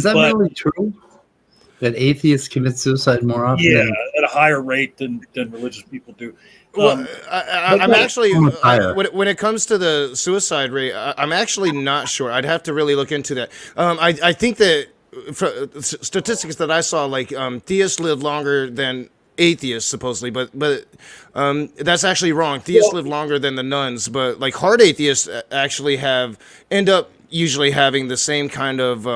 that really true? That atheists commit suicide more often? Yeah, at a higher rate than religious people do. Well, I'm actually, when it comes to the suicide rate, I'm actually not sure. I'd have to really look into that. I think that statistics that I saw, like theists live longer than atheists supposedly, but that's actually wrong. Theists live longer than the nuns, but like hard atheists actually end up usually having the same kind of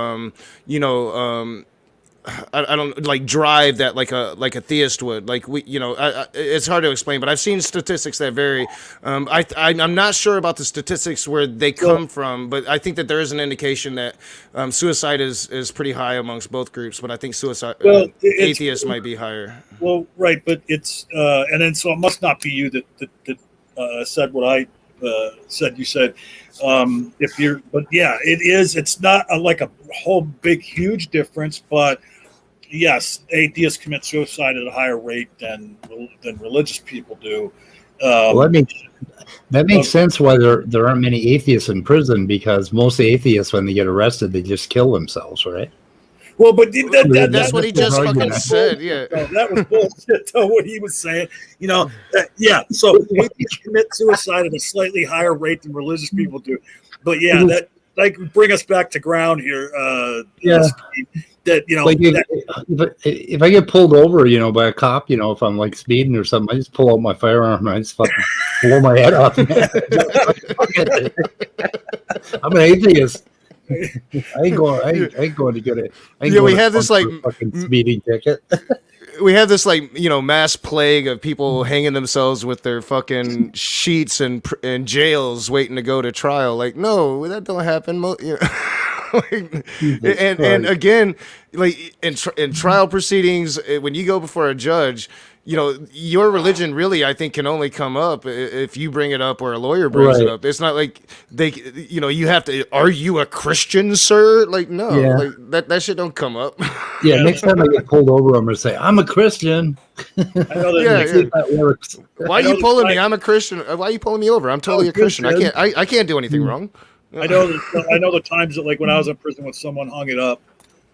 I don't like drive that like a theist would. Like it's hard to explain, but I've seen statistics that vary. I'm not sure about the statistics where they come from, but I think that there is an indication that suicide is pretty high amongst both groups. But I think atheists might be higher. Well, right, but it's and then so it must not be you that said what I said. You said it is. It's not like a whole big huge difference, but yes, atheists commit suicide at a higher rate than religious people do. That makes sense why there aren't many atheists in prison, because most atheists, when they get arrested, they just kill themselves, right? Well, but That's what he just fucking said. Yeah. That was bullshit, though, what he was saying. Yeah. So atheists commit suicide at a slightly higher rate than religious people do. But yeah, that bring us back to ground here. That if I get pulled over, by a cop, if I'm like speeding or something, I just pull out my firearm and I just fucking blow my head off. I'm an atheist. I ain't going to get it. We have this like fucking speeding ticket. We have this like mass plague of people hanging themselves with their fucking sheets and jails waiting to go to trial. Like, no, that don't happen. And again, like in trial proceedings, when you go before a judge, your religion really, I think, can only come up if you bring it up or a lawyer brings it up. It's not like you have to. Are you a Christian, sir? Like, no, like that shit don't come up. Yeah, next time I get pulled over, I'm gonna say I'm a Christian. I know that works. Why are you pulling me? I'm a Christian. Why are you pulling me over? I'm totally a Christian. I can't do anything wrong. I know the times that, like, when I was in prison, when someone hung it up,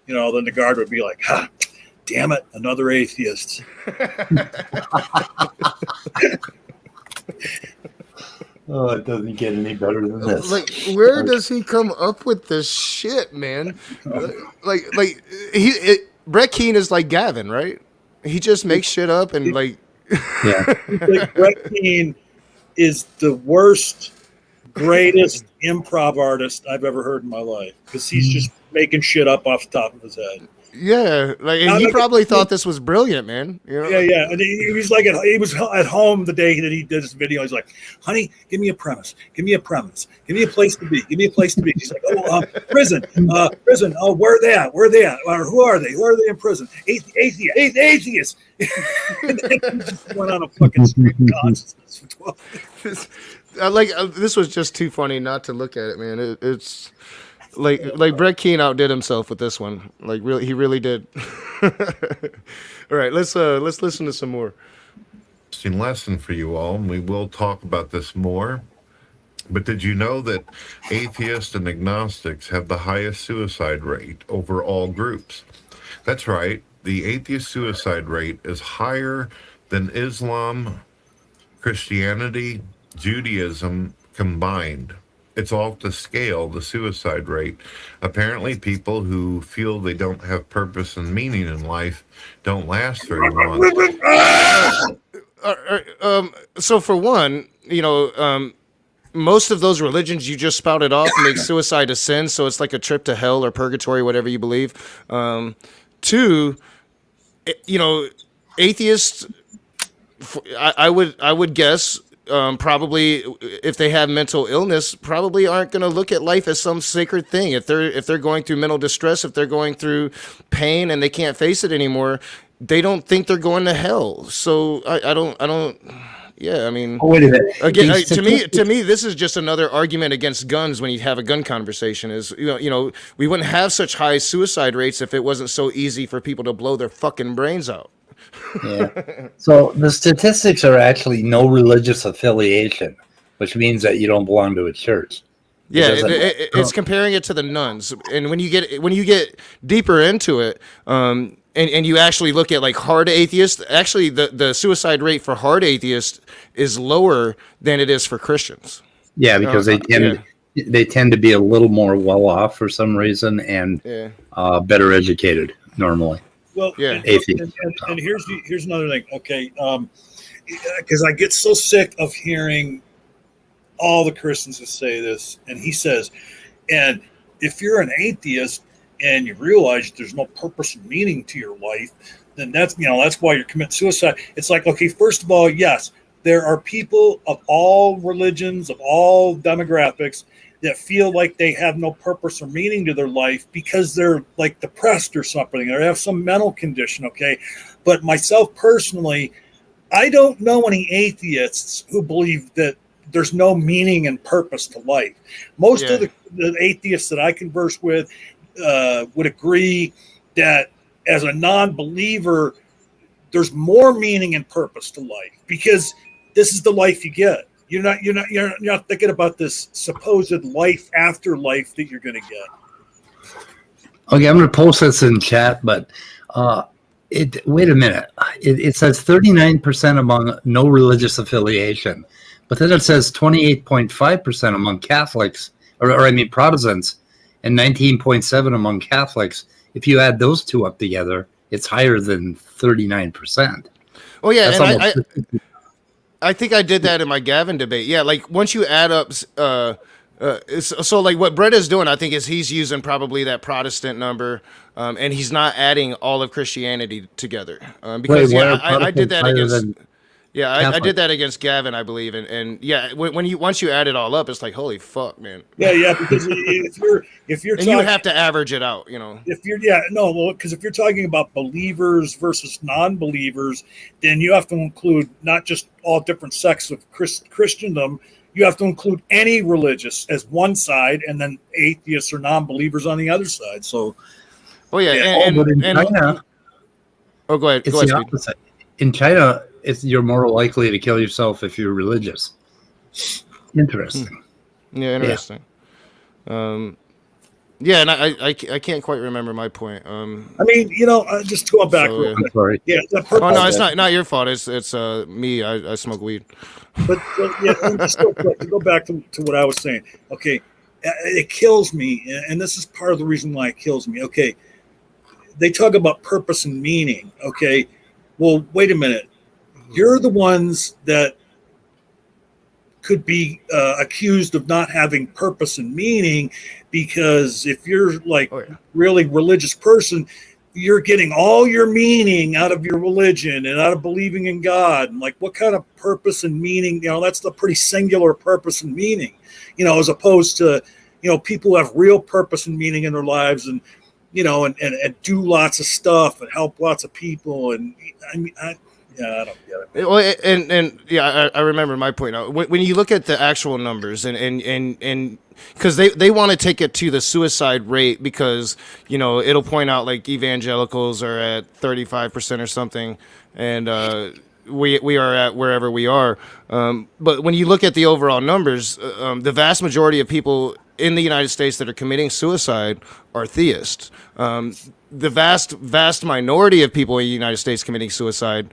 then the guard would be like, "Ha, damn it, another atheist." Oh, it doesn't get any better than this. Like, where does he come up with this shit, man? Brett Keane is like Gavin, right? He just makes shit up and like. Yeah. Like, Brett Keane is the worst, greatest improv artist I've ever heard in my life, because he's just making shit up off the top of his head. Yeah, like, and he probably thought this was brilliant, man. Yeah. And he was like, he was at home the day that he did this video. He's like, "Honey, give me a premise. Give me a premise. Give me a place to be. Give me a place to be." He's like, "Prison. Oh, where are they at? Where are they at? Or who are they? Who are they in prison? Atheists." And then he just went on a fucking stream of consciousness for 12 minutes. This was just too funny not to look at it, man. It's. Like Brett Keane outdid himself with this one. Like, really, he really did. All right, let's listen to some more. Interesting lesson for you all, and we will talk about this more. But did you know that atheists and agnostics have the highest suicide rate over all groups? That's right. The atheist suicide rate is higher than Islam, Christianity, Judaism combined. It's off the scale, the suicide rate. Apparently, people who feel they don't have purpose and meaning in life don't last very long. So for one, most of those religions you just spouted off make suicide a sin, so it's like a trip to hell or purgatory, whatever you believe. Two, atheists, I would guess, probably, if they have mental illness, probably aren't going to look at life as some sacred thing. If they're going through mental distress, if they're going through pain and they can't face it anymore, they don't think they're going to hell. So I don't. Yeah, I mean, wait a minute. Again, to me, this is just another argument against guns. When you have a gun conversation, is we wouldn't have such high suicide rates if it wasn't so easy for people to blow their fucking brains out. Yeah. So the statistics are actually no religious affiliation, which means that you don't belong to a church. Yeah, it's comparing it to the nuns, and when you get deeper into it, and you actually look at like hard atheists, actually the suicide rate for hard atheists is lower than it is for Christians. Yeah, because they tend to be a little more well off for some reason and better educated normally. Well, yeah. And here's another thing. Okay, because I get so sick of hearing all the Christians that say this, and he says, and if you're an atheist and you realize there's no purpose and meaning to your life, then that's why you're committing suicide. It's like, okay, first of all, yes, there are people of all religions, of all demographics, that feel like they have no purpose or meaning to their life because they're like depressed or something, or have some mental condition, okay? But myself personally, I don't know any atheists who believe that there's no meaning and purpose to life. Most of the atheists that I converse with would agree that as a non-believer, there's more meaning and purpose to life because this is the life you get. You're not thinking about this supposed life after life that you're going to get. Okay, I'm going to post this in chat, but wait a minute. It says 39% among no religious affiliation, but then it says 28.5% among Catholics, or I mean Protestants, and 19.7 among Catholics. If you add those two up together, it's higher than 39%. Oh yeah, That's and almost I think I did that in my Gavin debate. Yeah, like once you add up, so like what Brett is doing, I think is he's using probably that Protestant number, and he's not adding all of Christianity together. Because why yeah, are I did Protestants that higher against. than Yeah, I Catholics? did that against Gavin, I believe, and yeah, when you once you add it all up, it's like holy fuck, man. Yeah, because if you're And you talking, have to average it out, you know. if you're yeah no well because if you're talking about believers versus non-believers, then you have to include not just all different sects of Christendom. You have to include any religious as one side, and then atheists or non-believers on the other side. So Oh yeah, yeah, But in and China, oh it's go ahead, the Speed. opposite. In China, you're more likely to kill yourself if you're religious. Interesting. Yeah, interesting. Yeah, and I can't quite remember my point. I mean, just going back So, real yeah. quick. I'm sorry. Yeah, that Oh purpose. no, it's not your fault. It's me. I smoke weed. But yeah, and just real quick, to go back to what I was saying. Okay, it kills me, and this is part of the reason why it kills me. Okay, they talk about purpose and meaning. Okay, well, wait a minute. You're the ones that could be accused of not having purpose and meaning, because if you're like Oh yeah. really religious person, you're getting all your meaning out of your religion and out of believing in God. And like, what kind of purpose and meaning? That's the pretty singular purpose and meaning. As opposed to people who have real purpose and meaning in their lives, and and do lots of stuff and help lots of people. And I mean, I don't get it. Well, and yeah, I remember my point now. When you look at the actual numbers, and because they want to take it to the suicide rate, because it'll point out like evangelicals are at 35% or something, and we are at wherever we are. But when you look at the overall numbers, the vast majority of people in the United States that are committing suicide are theists. The vast minority of people in the United States committing suicide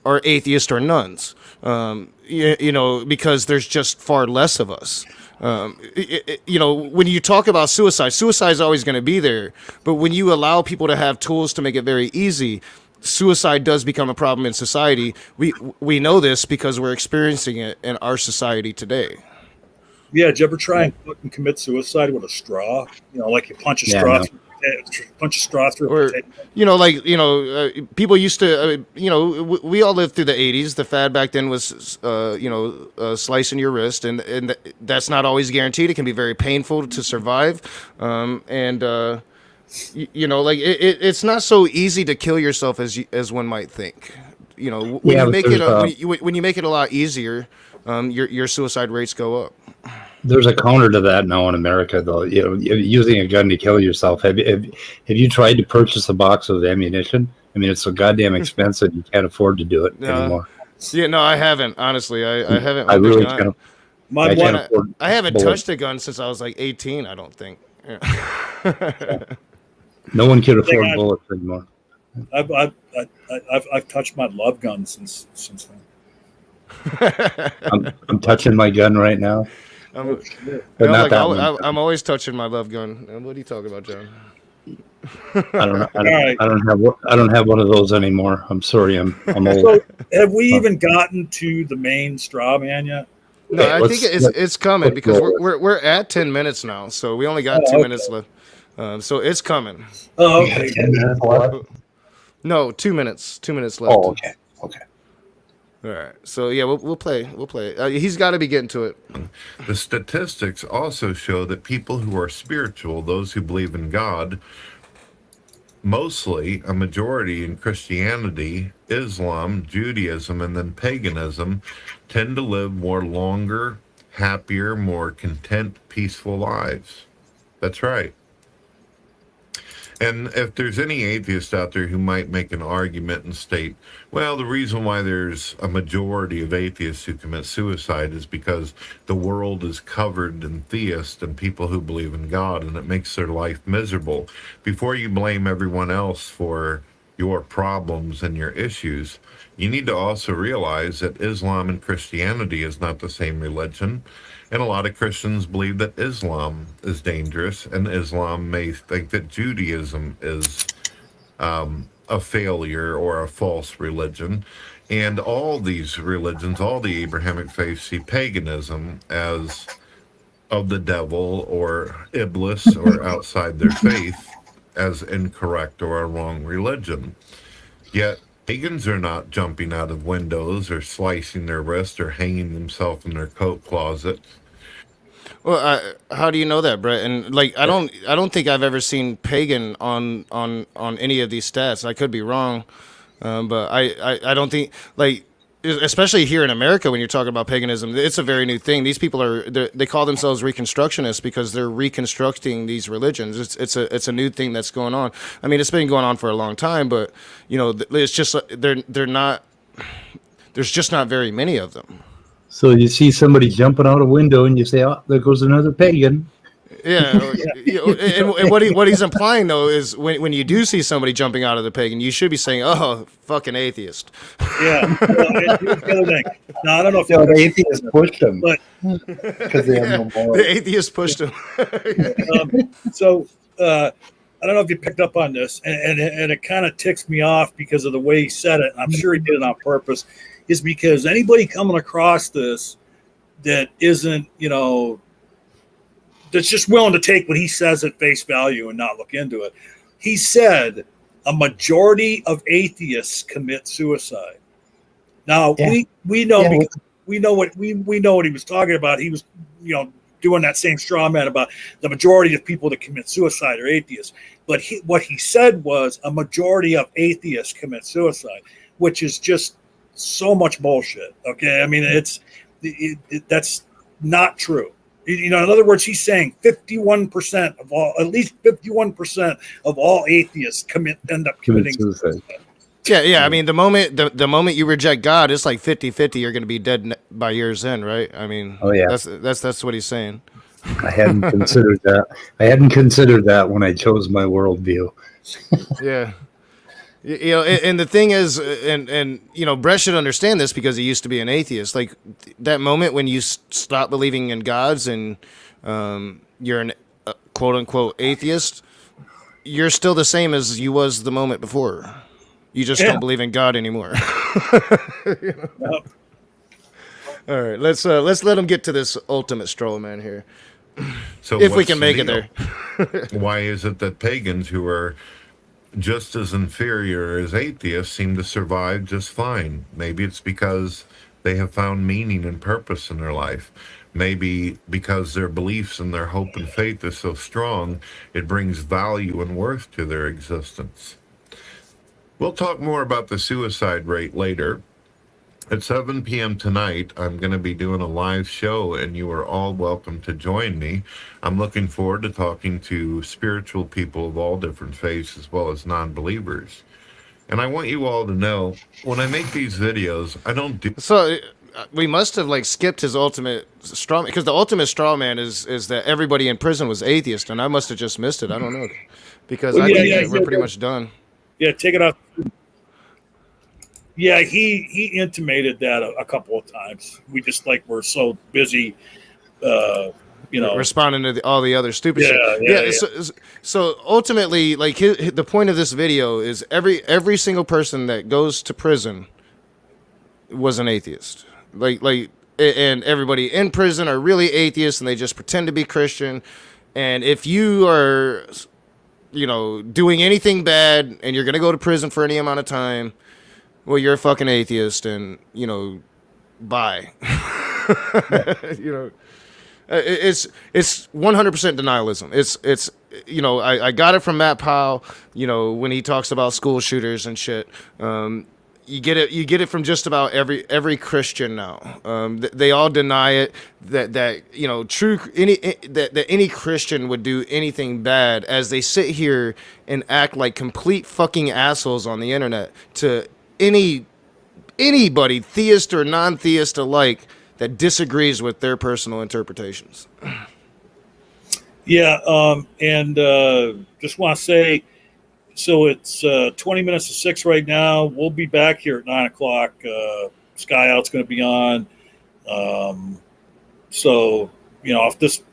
are atheists or nuns, because there's just far less of us. When you talk about suicide is always going to be there. But when you allow people to have tools to make it very easy, suicide does become a problem in society. We know this because we're experiencing it in our society today. Yeah, did you ever try and fucking commit suicide with a straw? Like you punch a Yeah, straw, no. punch a straw through a Or potato. people used to we all lived through the 80s. The fad back then was slicing your wrist, and that's not always guaranteed. It can be very painful to survive, it's not so easy to kill yourself as one might think. When Yeah, you but make it there's, when you make it a lot easier, your suicide rates go up. there's a counter to that now in America, though. Using a gun to kill yourself. Have you tried to purchase a box of ammunition? I mean, it's so goddamn expensive. You can't afford to do it anymore. Yeah, no, I haven't. Honestly, I haven't. I owned a really gun. can't. My I one, can't afford. I haven't bullets. touched a gun since I was like 18. I don't think. Yeah. No one can afford I- bullets anymore. I've touched my love gun since then. I'm touching my gun right now, I'm, but not like, that one. I'm always touching my love gun. What are you talking about, John? I don't. right. I don't have one of those anymore. I'm sorry. I'm old. So, have we even gotten to the main straw man yet? No, I let's- think it's coming let's because roll. we're at 10 minutes now, so we only got 2 okay. minutes left. So it's coming. Oh, okay. 10 minutes left. No, 2 minutes. 2 minutes left. Oh, okay. Okay. All right. So yeah, we'll play. We'll play. He's got to be getting to it. The statistics also show that people who are spiritual, those who believe in God, mostly a majority in Christianity, Islam, Judaism, and then paganism, tend to live more longer, happier, more content, peaceful lives. That's right. And if there's any atheist out there who might make an argument and state, well, the reason why there's a majority of atheists who commit suicide is because the world is covered in theists and people who believe in God, and it makes their life miserable. Before you blame everyone else for your problems and your issues, you need to also realize that Islam and Christianity is not the same religion. And a lot of Christians believe that Islam is dangerous, and Islam may think that Judaism is a failure or a false religion. And all these religions, all the Abrahamic faiths, see paganism as of the devil or Iblis or outside their faith as incorrect or a wrong religion. Yet pagans are not jumping out of windows or slicing their wrist or hanging themselves in their coat closet. Well, how do you know that, Brett? And like, I don't think I've ever seen pagan on any of these stats. I could be wrong, but I don't think like, especially here in America, when you're talking about paganism, it's a very new thing. These people they call themselves Reconstructionists because they're reconstructing these religions. It's a new thing that's going on. I mean, it's been going on for a long time, but you know, it's just they're not. There's just not very many of them. So you see somebody jumping out a window and you say, oh, there goes another pagan. Yeah, you know, and what he's implying though is when you do see somebody jumping out of the pagan, you should be saying, "Oh, fucking atheist." Yeah. Well, here's the other thing. Now, I don't know if The atheist pushed them but because they have no more. The atheist pushed him. so I don't know if you picked up on this, and it kind of ticks me off because of the way he said it. I'm sure he did it on purpose. Is because anybody coming across this that isn't, you know, that's just willing to take what he says at face value and not look into it. He said a majority of atheists commit suicide. Now we know because we know what he was talking about. He was, you know, doing that same straw man about the majority of people that commit suicide are atheists. But what he said was a majority of atheists commit suicide, which is just so much bullshit. Okay, I mean that's not true. You know, in other words, he's saying 51% of all, at least 51% of all atheists end up committing suicide. Yeah. I mean, the moment you reject God, it's like 50-50. You're going to be dead by year's end, right? I mean, oh yeah, that's what he's saying. I hadn't considered that. I hadn't considered that when I chose my worldview. Yeah. You know, and the thing is, and you know, Brett should understand this because he used to be an atheist. Like that moment when you stop believing in gods and you're an quote unquote atheist, you're still the same as you was the moment before. You just don't believe in God anymore. You know? All right, let's let him get to this ultimate straw man here. So if we can make it there. Why is it that pagans who are just as inferior as atheists seem to survive just fine? Maybe it's because they have found meaning and purpose in their life. Maybe because their beliefs and their hope and faith is so strong, it brings value and worth to their existence. We'll talk more about the suicide rate later. At 7 p.m. tonight, I'm going to be doing a live show, and you are all welcome to join me. I'm looking forward to talking to spiritual people of all different faiths as well as non-believers. And I want you all to know, when I make these videos, I don't do... So we must have like skipped his ultimate straw man, because the ultimate straw man is that everybody in prison was atheist, and I must have just missed it. I don't know, because I think we're pretty much done. Yeah, take it off. Yeah, he intimated that a couple of times. We just we're so busy, you know, responding to all the other stupid shit. Yeah. So ultimately, like the point of this video is every single person that goes to prison was an atheist. And everybody in prison are really atheists, and they just pretend to be Christian. And if you are, you know, doing anything bad, and you're gonna go to prison for any amount of time, well, you're a fucking atheist, and, you know, bye. You know, it's 100% denialism. It's you know, I got it from Matt Powell, you know, when he talks about school shooters and shit. you get it. You get it from just about every Christian now. They all deny it. That you know, that any Christian would do anything bad, as they sit here and act like complete fucking assholes on the internet to anybody, theist or non-theist alike, that disagrees with their personal interpretations. Yeah, and just want to say, so it's 20 minutes to 6 right now. We'll be back here at 9 o'clock. Sky Out's going to be on. So, you know, if this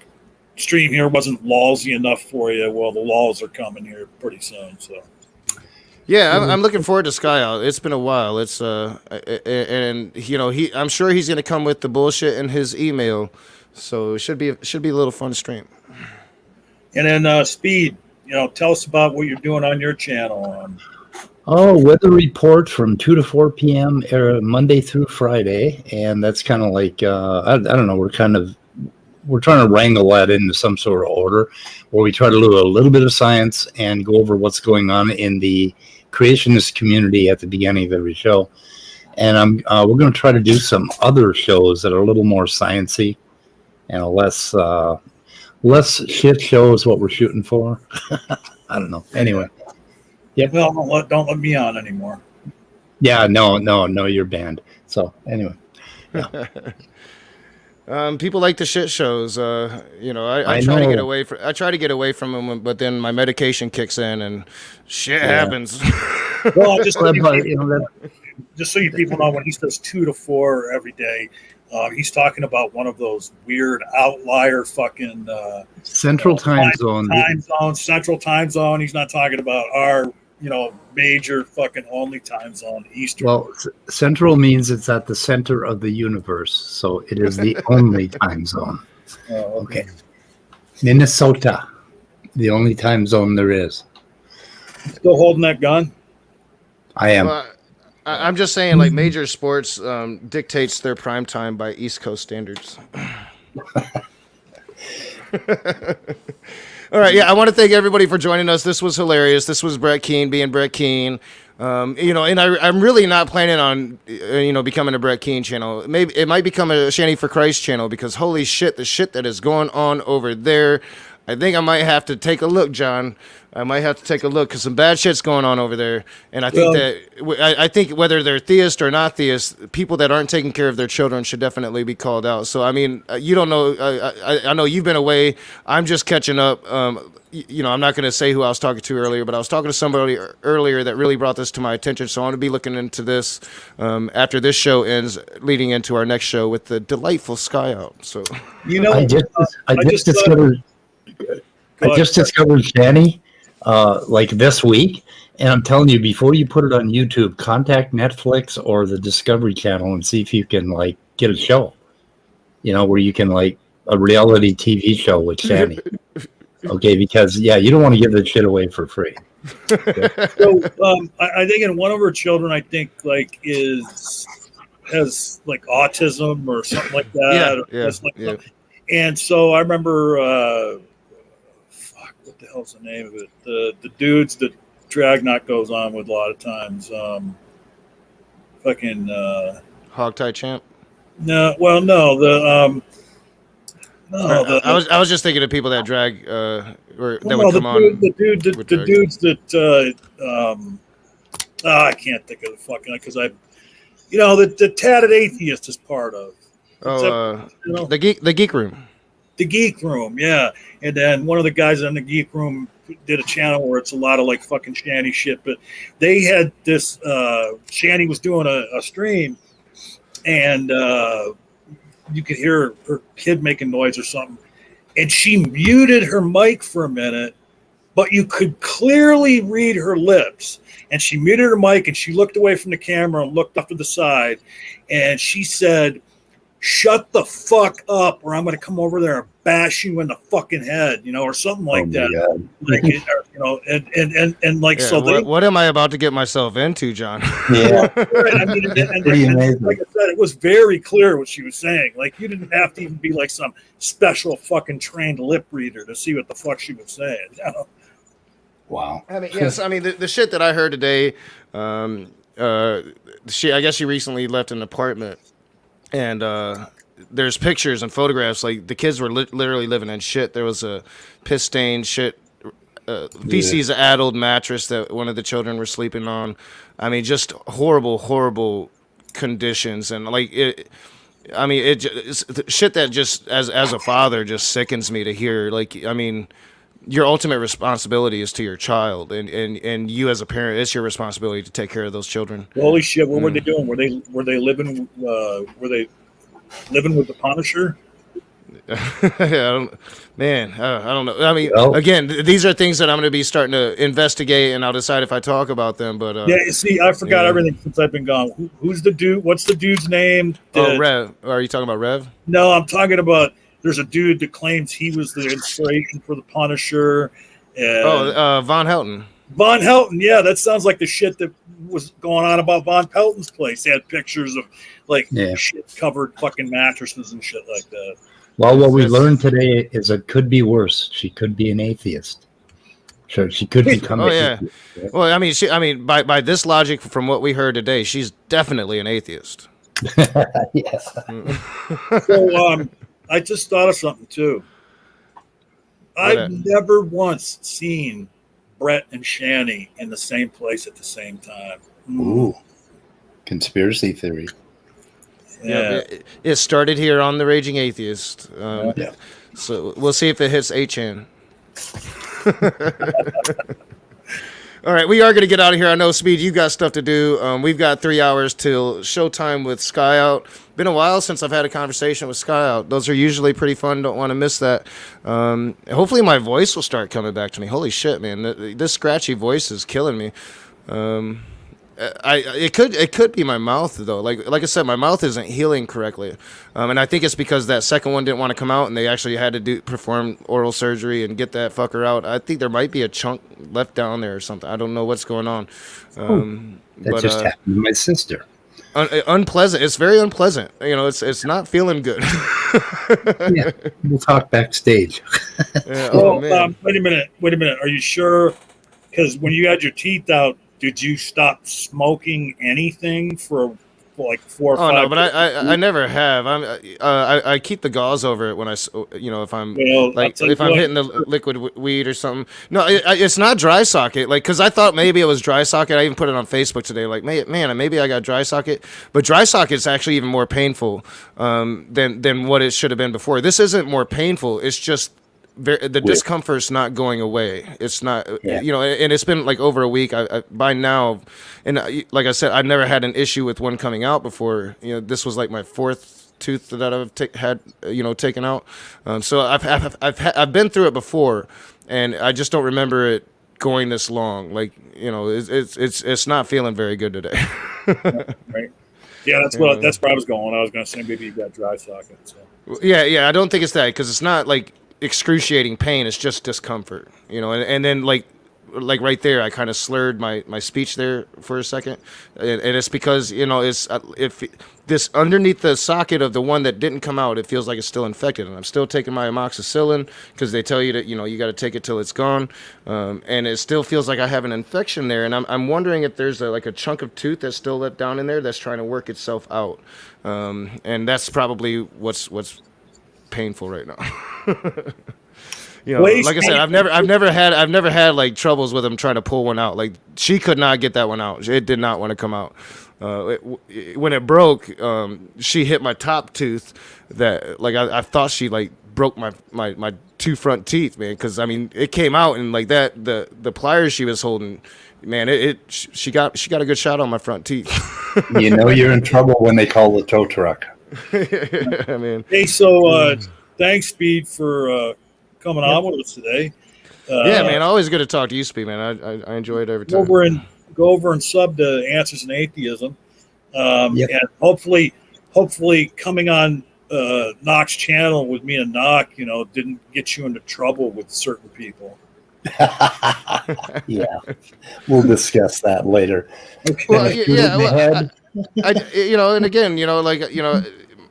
stream here wasn't lawsy enough for you, well, the laws are coming here pretty soon. So, yeah, I'm looking forward to Sky Out. It's been a while. It's and you know, I'm sure he's going to come with the bullshit in his email. So it should be a little fun stream. and then Speed, you know, tell us about what you're doing on your channel. Weather report from 2 to 4 p.m. Monday through Friday, and that's kind of like I don't know. We're trying to wrangle that into some sort of order, where we try to do a little bit of science and go over what's going on in the creationist community at the beginning of every show. And we're going to try to do some other shows that are a little more sciencey and a less shit show is what we're shooting for. I don't know. Anyway. Yeah. Well, don't let me on anymore. Yeah, no, you're banned. So anyway. Yeah. People like the shit shows. You know, I try to get away from. I try to get away from them, but then my medication kicks in and shit happens. Well, just so you people know, when he says 2 to 4 every day, he's talking about one of those weird outlier fucking Central Time Zone. Central Time Zone. He's not talking about our, you know, major fucking only time zone, Eastern. Well, Central means it's at the center of the universe, so it is the only time zone. Oh, okay. Minnesota, the only time zone there is. Still holding that gun? I am. I'm just saying, like, major sports dictates their prime time by East Coast standards. All right, yeah, I want to thank everybody for joining us. This was hilarious. This was Brett Keane being Brett Keane. You know, and I'm really not planning on, you know, becoming a Brett Keane channel. Maybe it might become a Shanny for Christ channel, because holy shit, the shit that is going on over there. I think I might have to take a look, John. I might have to take a look, because some bad shit's going on over there. And I think I think whether they're theist or not theist, people that aren't taking care of their children should definitely be called out. So, I mean, you don't know. I know you've been away. I'm just catching up. You know, I'm not going to say who I was talking to earlier, but I was talking to somebody earlier that really brought this to my attention. So I want to be looking into this after this show ends, leading into our next show with the delightful Sky Out. So, you know, I just discovered Shanny like this week, and I'm telling you, before you put it on YouTube, contact Netflix or the Discovery Channel and see if you can like get a show, you know, where you can like a reality TV show with Shanny. Okay, because you don't want to give that shit away for free. Okay. So I think in one of her children, I think like has like autism or something like that. Yeah. And so I remember, what the hell's the name of it? The dudes that Dragknot goes on with a lot of times. Hogtie Champ. No. I was just thinking of people that drag would come on. The dudes that I can't think of the fucking, because the Tatted Atheist is part of. The Geek Room. The Geek Room, yeah. And then one of the guys in the Geek Room did a channel where it's a lot of like fucking Shanny shit. But they had this Shanny was doing a stream, and you could hear her kid making noise or something, and she muted her mic for a minute, but you could clearly read her lips. And she muted her mic, and she looked away from the camera and looked up to the side, and she said, "Shut the fuck up, or I'm going to come over there and bash you in the fucking head," or something like that. God. Like, and like, so what am I about to get myself into, John? Yeah. I mean, and like I said, it was very clear what she was saying. Like, you didn't have to even be like some special fucking trained lip reader to see what the fuck she was saying. Wow. I mean, yes. I mean, the shit that I heard today. I guess she recently left an apartment, and there's pictures and photographs. Like the kids were literally living in shit. There was a piss stained shit, feces addled mattress that one of the children were sleeping on. I mean, just horrible conditions, and like it. I mean, it's shit that just as a father just sickens me to hear. Like, I mean, your ultimate responsibility is to your child, and you as a parent, it's your responsibility to take care of those children. Holy shit! What were they doing? Were they living? Were they living with the Punisher? I don't know. I mean, again, these are things that I'm going to be starting to investigate, and I'll decide if I talk about them. But yeah, see, I forgot everything since I've been gone. Who's the dude? What's the dude's name? Rev. Are you talking about Rev? No, I'm talking about. There's a dude that claims he was the inspiration for the Punisher. Von Helton. Von Helton, yeah, that sounds like the shit that was going on about Von Helton's place. They had pictures of shit-covered fucking mattresses and shit like that. Well, what we learned today is it could be worse. She could be an atheist. So she could become. Atheist. Right? Well, I mean, by this logic, from what we heard today, she's definitely an atheist. Yes. So, I just thought of something too. I've never once seen Brett and Shani in the same place at the same time. Ooh, conspiracy theory. Yeah, it started here on the Raging Atheist. So we'll see if it hits 8chan. All right, we are going to get out of here. I know, Speed, you got stuff to do. We've got 3 hours till showtime with Sky Out. Been a while since I've had a conversation with Sky Out. Those are usually pretty fun. Don't want to miss that. Hopefully my voice will start coming back to me. Holy shit, man. This scratchy voice is killing me. It could be my mouth though. Like I said, my mouth isn't healing correctly, and I think it's because that second one didn't want to come out, and they actually had to perform oral surgery and get that fucker out. I think there might be a chunk left down there or something. I don't know what's going on. That just happened to my sister. Unpleasant. It's very unpleasant. You know, it's not feeling good. Yeah, we'll talk backstage. Man. Wait a minute. Are you sure? Because when you had your teeth out, did you stop smoking anything for like 4 or 5 no, but I never have. I keep the gauze over it when if I'm if I'm hitting the liquid weed or something. No, it's not dry socket. Like, because I thought maybe it was dry socket. I even put it on Facebook today. Like, man, maybe I got dry socket. But dry socket is actually even more painful than what it should have been before. This isn't more painful. It's just the discomfort's not going away. It's not, and it's been like over a week. I by now, and like I said, I've never had an issue with one coming out before. You know, this was like my 4th tooth that I've had taken out. So I've been through it before, and I just don't remember it going this long. Like, it's not feeling very good today. Right. Yeah, that's where I was going. I was going to say maybe you got dry socket. So. Yeah. I don't think it's that, because it's not like excruciating pain. It's just discomfort, and then like right there, I kind of slurred my speech there for a second, and it's because it's if this underneath the socket of the one that didn't come out, it feels like it's still infected, and I'm still taking my amoxicillin because they tell you that you got to take it till it's gone, and it still feels like I have an infection there, and I'm wondering if there's a chunk of tooth that's still left down in there that's trying to work itself out, and that's probably what's painful right now. Like I said, I've never had like troubles with him trying to pull one out. Like, she could not get that one out. It did not want to come out. When it broke, she hit my top tooth. That I thought she like broke my 2 front teeth, man. Because I mean, it came out, and like that the pliers she was holding, man, she got a good shot on my front teeth. You're in trouble when they call the tow truck. I mean, hey, so thanks, Speed, for coming on with us today. Yeah, man, always good to talk to you, Speed, man. I enjoy it every time. Go over and sub to Answers in Atheism, and hopefully coming on Knock's channel with me and Knock, didn't get you into trouble with certain people. Yeah, we'll discuss that later. Okay. Well, and again,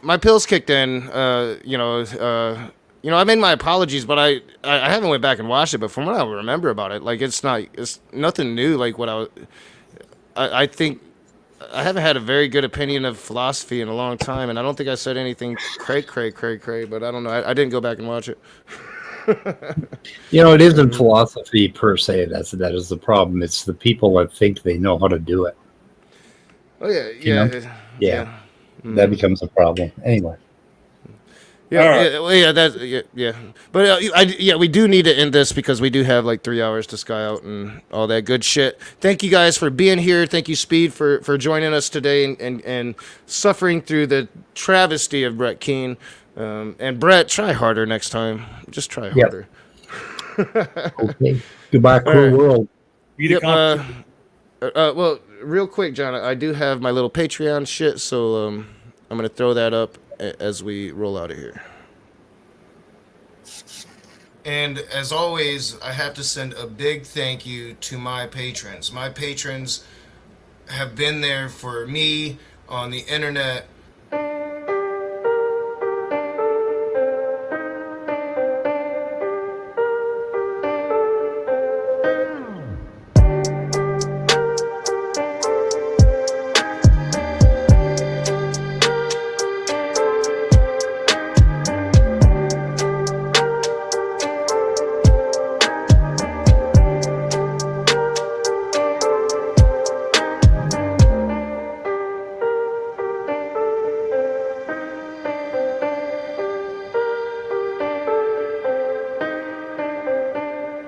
my pills kicked in. I made my apologies, but I haven't went back and watched it. But from what I remember about it, like it's nothing new. Like what I think I haven't had a very good opinion of philosophy in a long time, and I don't think I said anything cray. But I don't know. I didn't go back and watch it. It isn't philosophy per se. That is the problem. It's the people that think they know how to do it. Oh yeah, You know? yeah. That becomes a problem. Anyway. Yeah, All right. yeah, well, yeah, that's yeah. But we do need to end this because we do have like 3 hours to sky out and all that good shit. Thank you guys for being here. Thank you, Speed, for joining us today and suffering through the travesty of Brett Keane. And Brett, try harder next time. Just try Yep. harder. Okay. Goodbye, cruel right. world. Be the Yep. competition. Well, real quick, John, I do have my little Patreon shit, so I'm gonna throw that up as we roll out of here. And as always, I have to send a big thank you to my patrons. My patrons have been there for me on the internet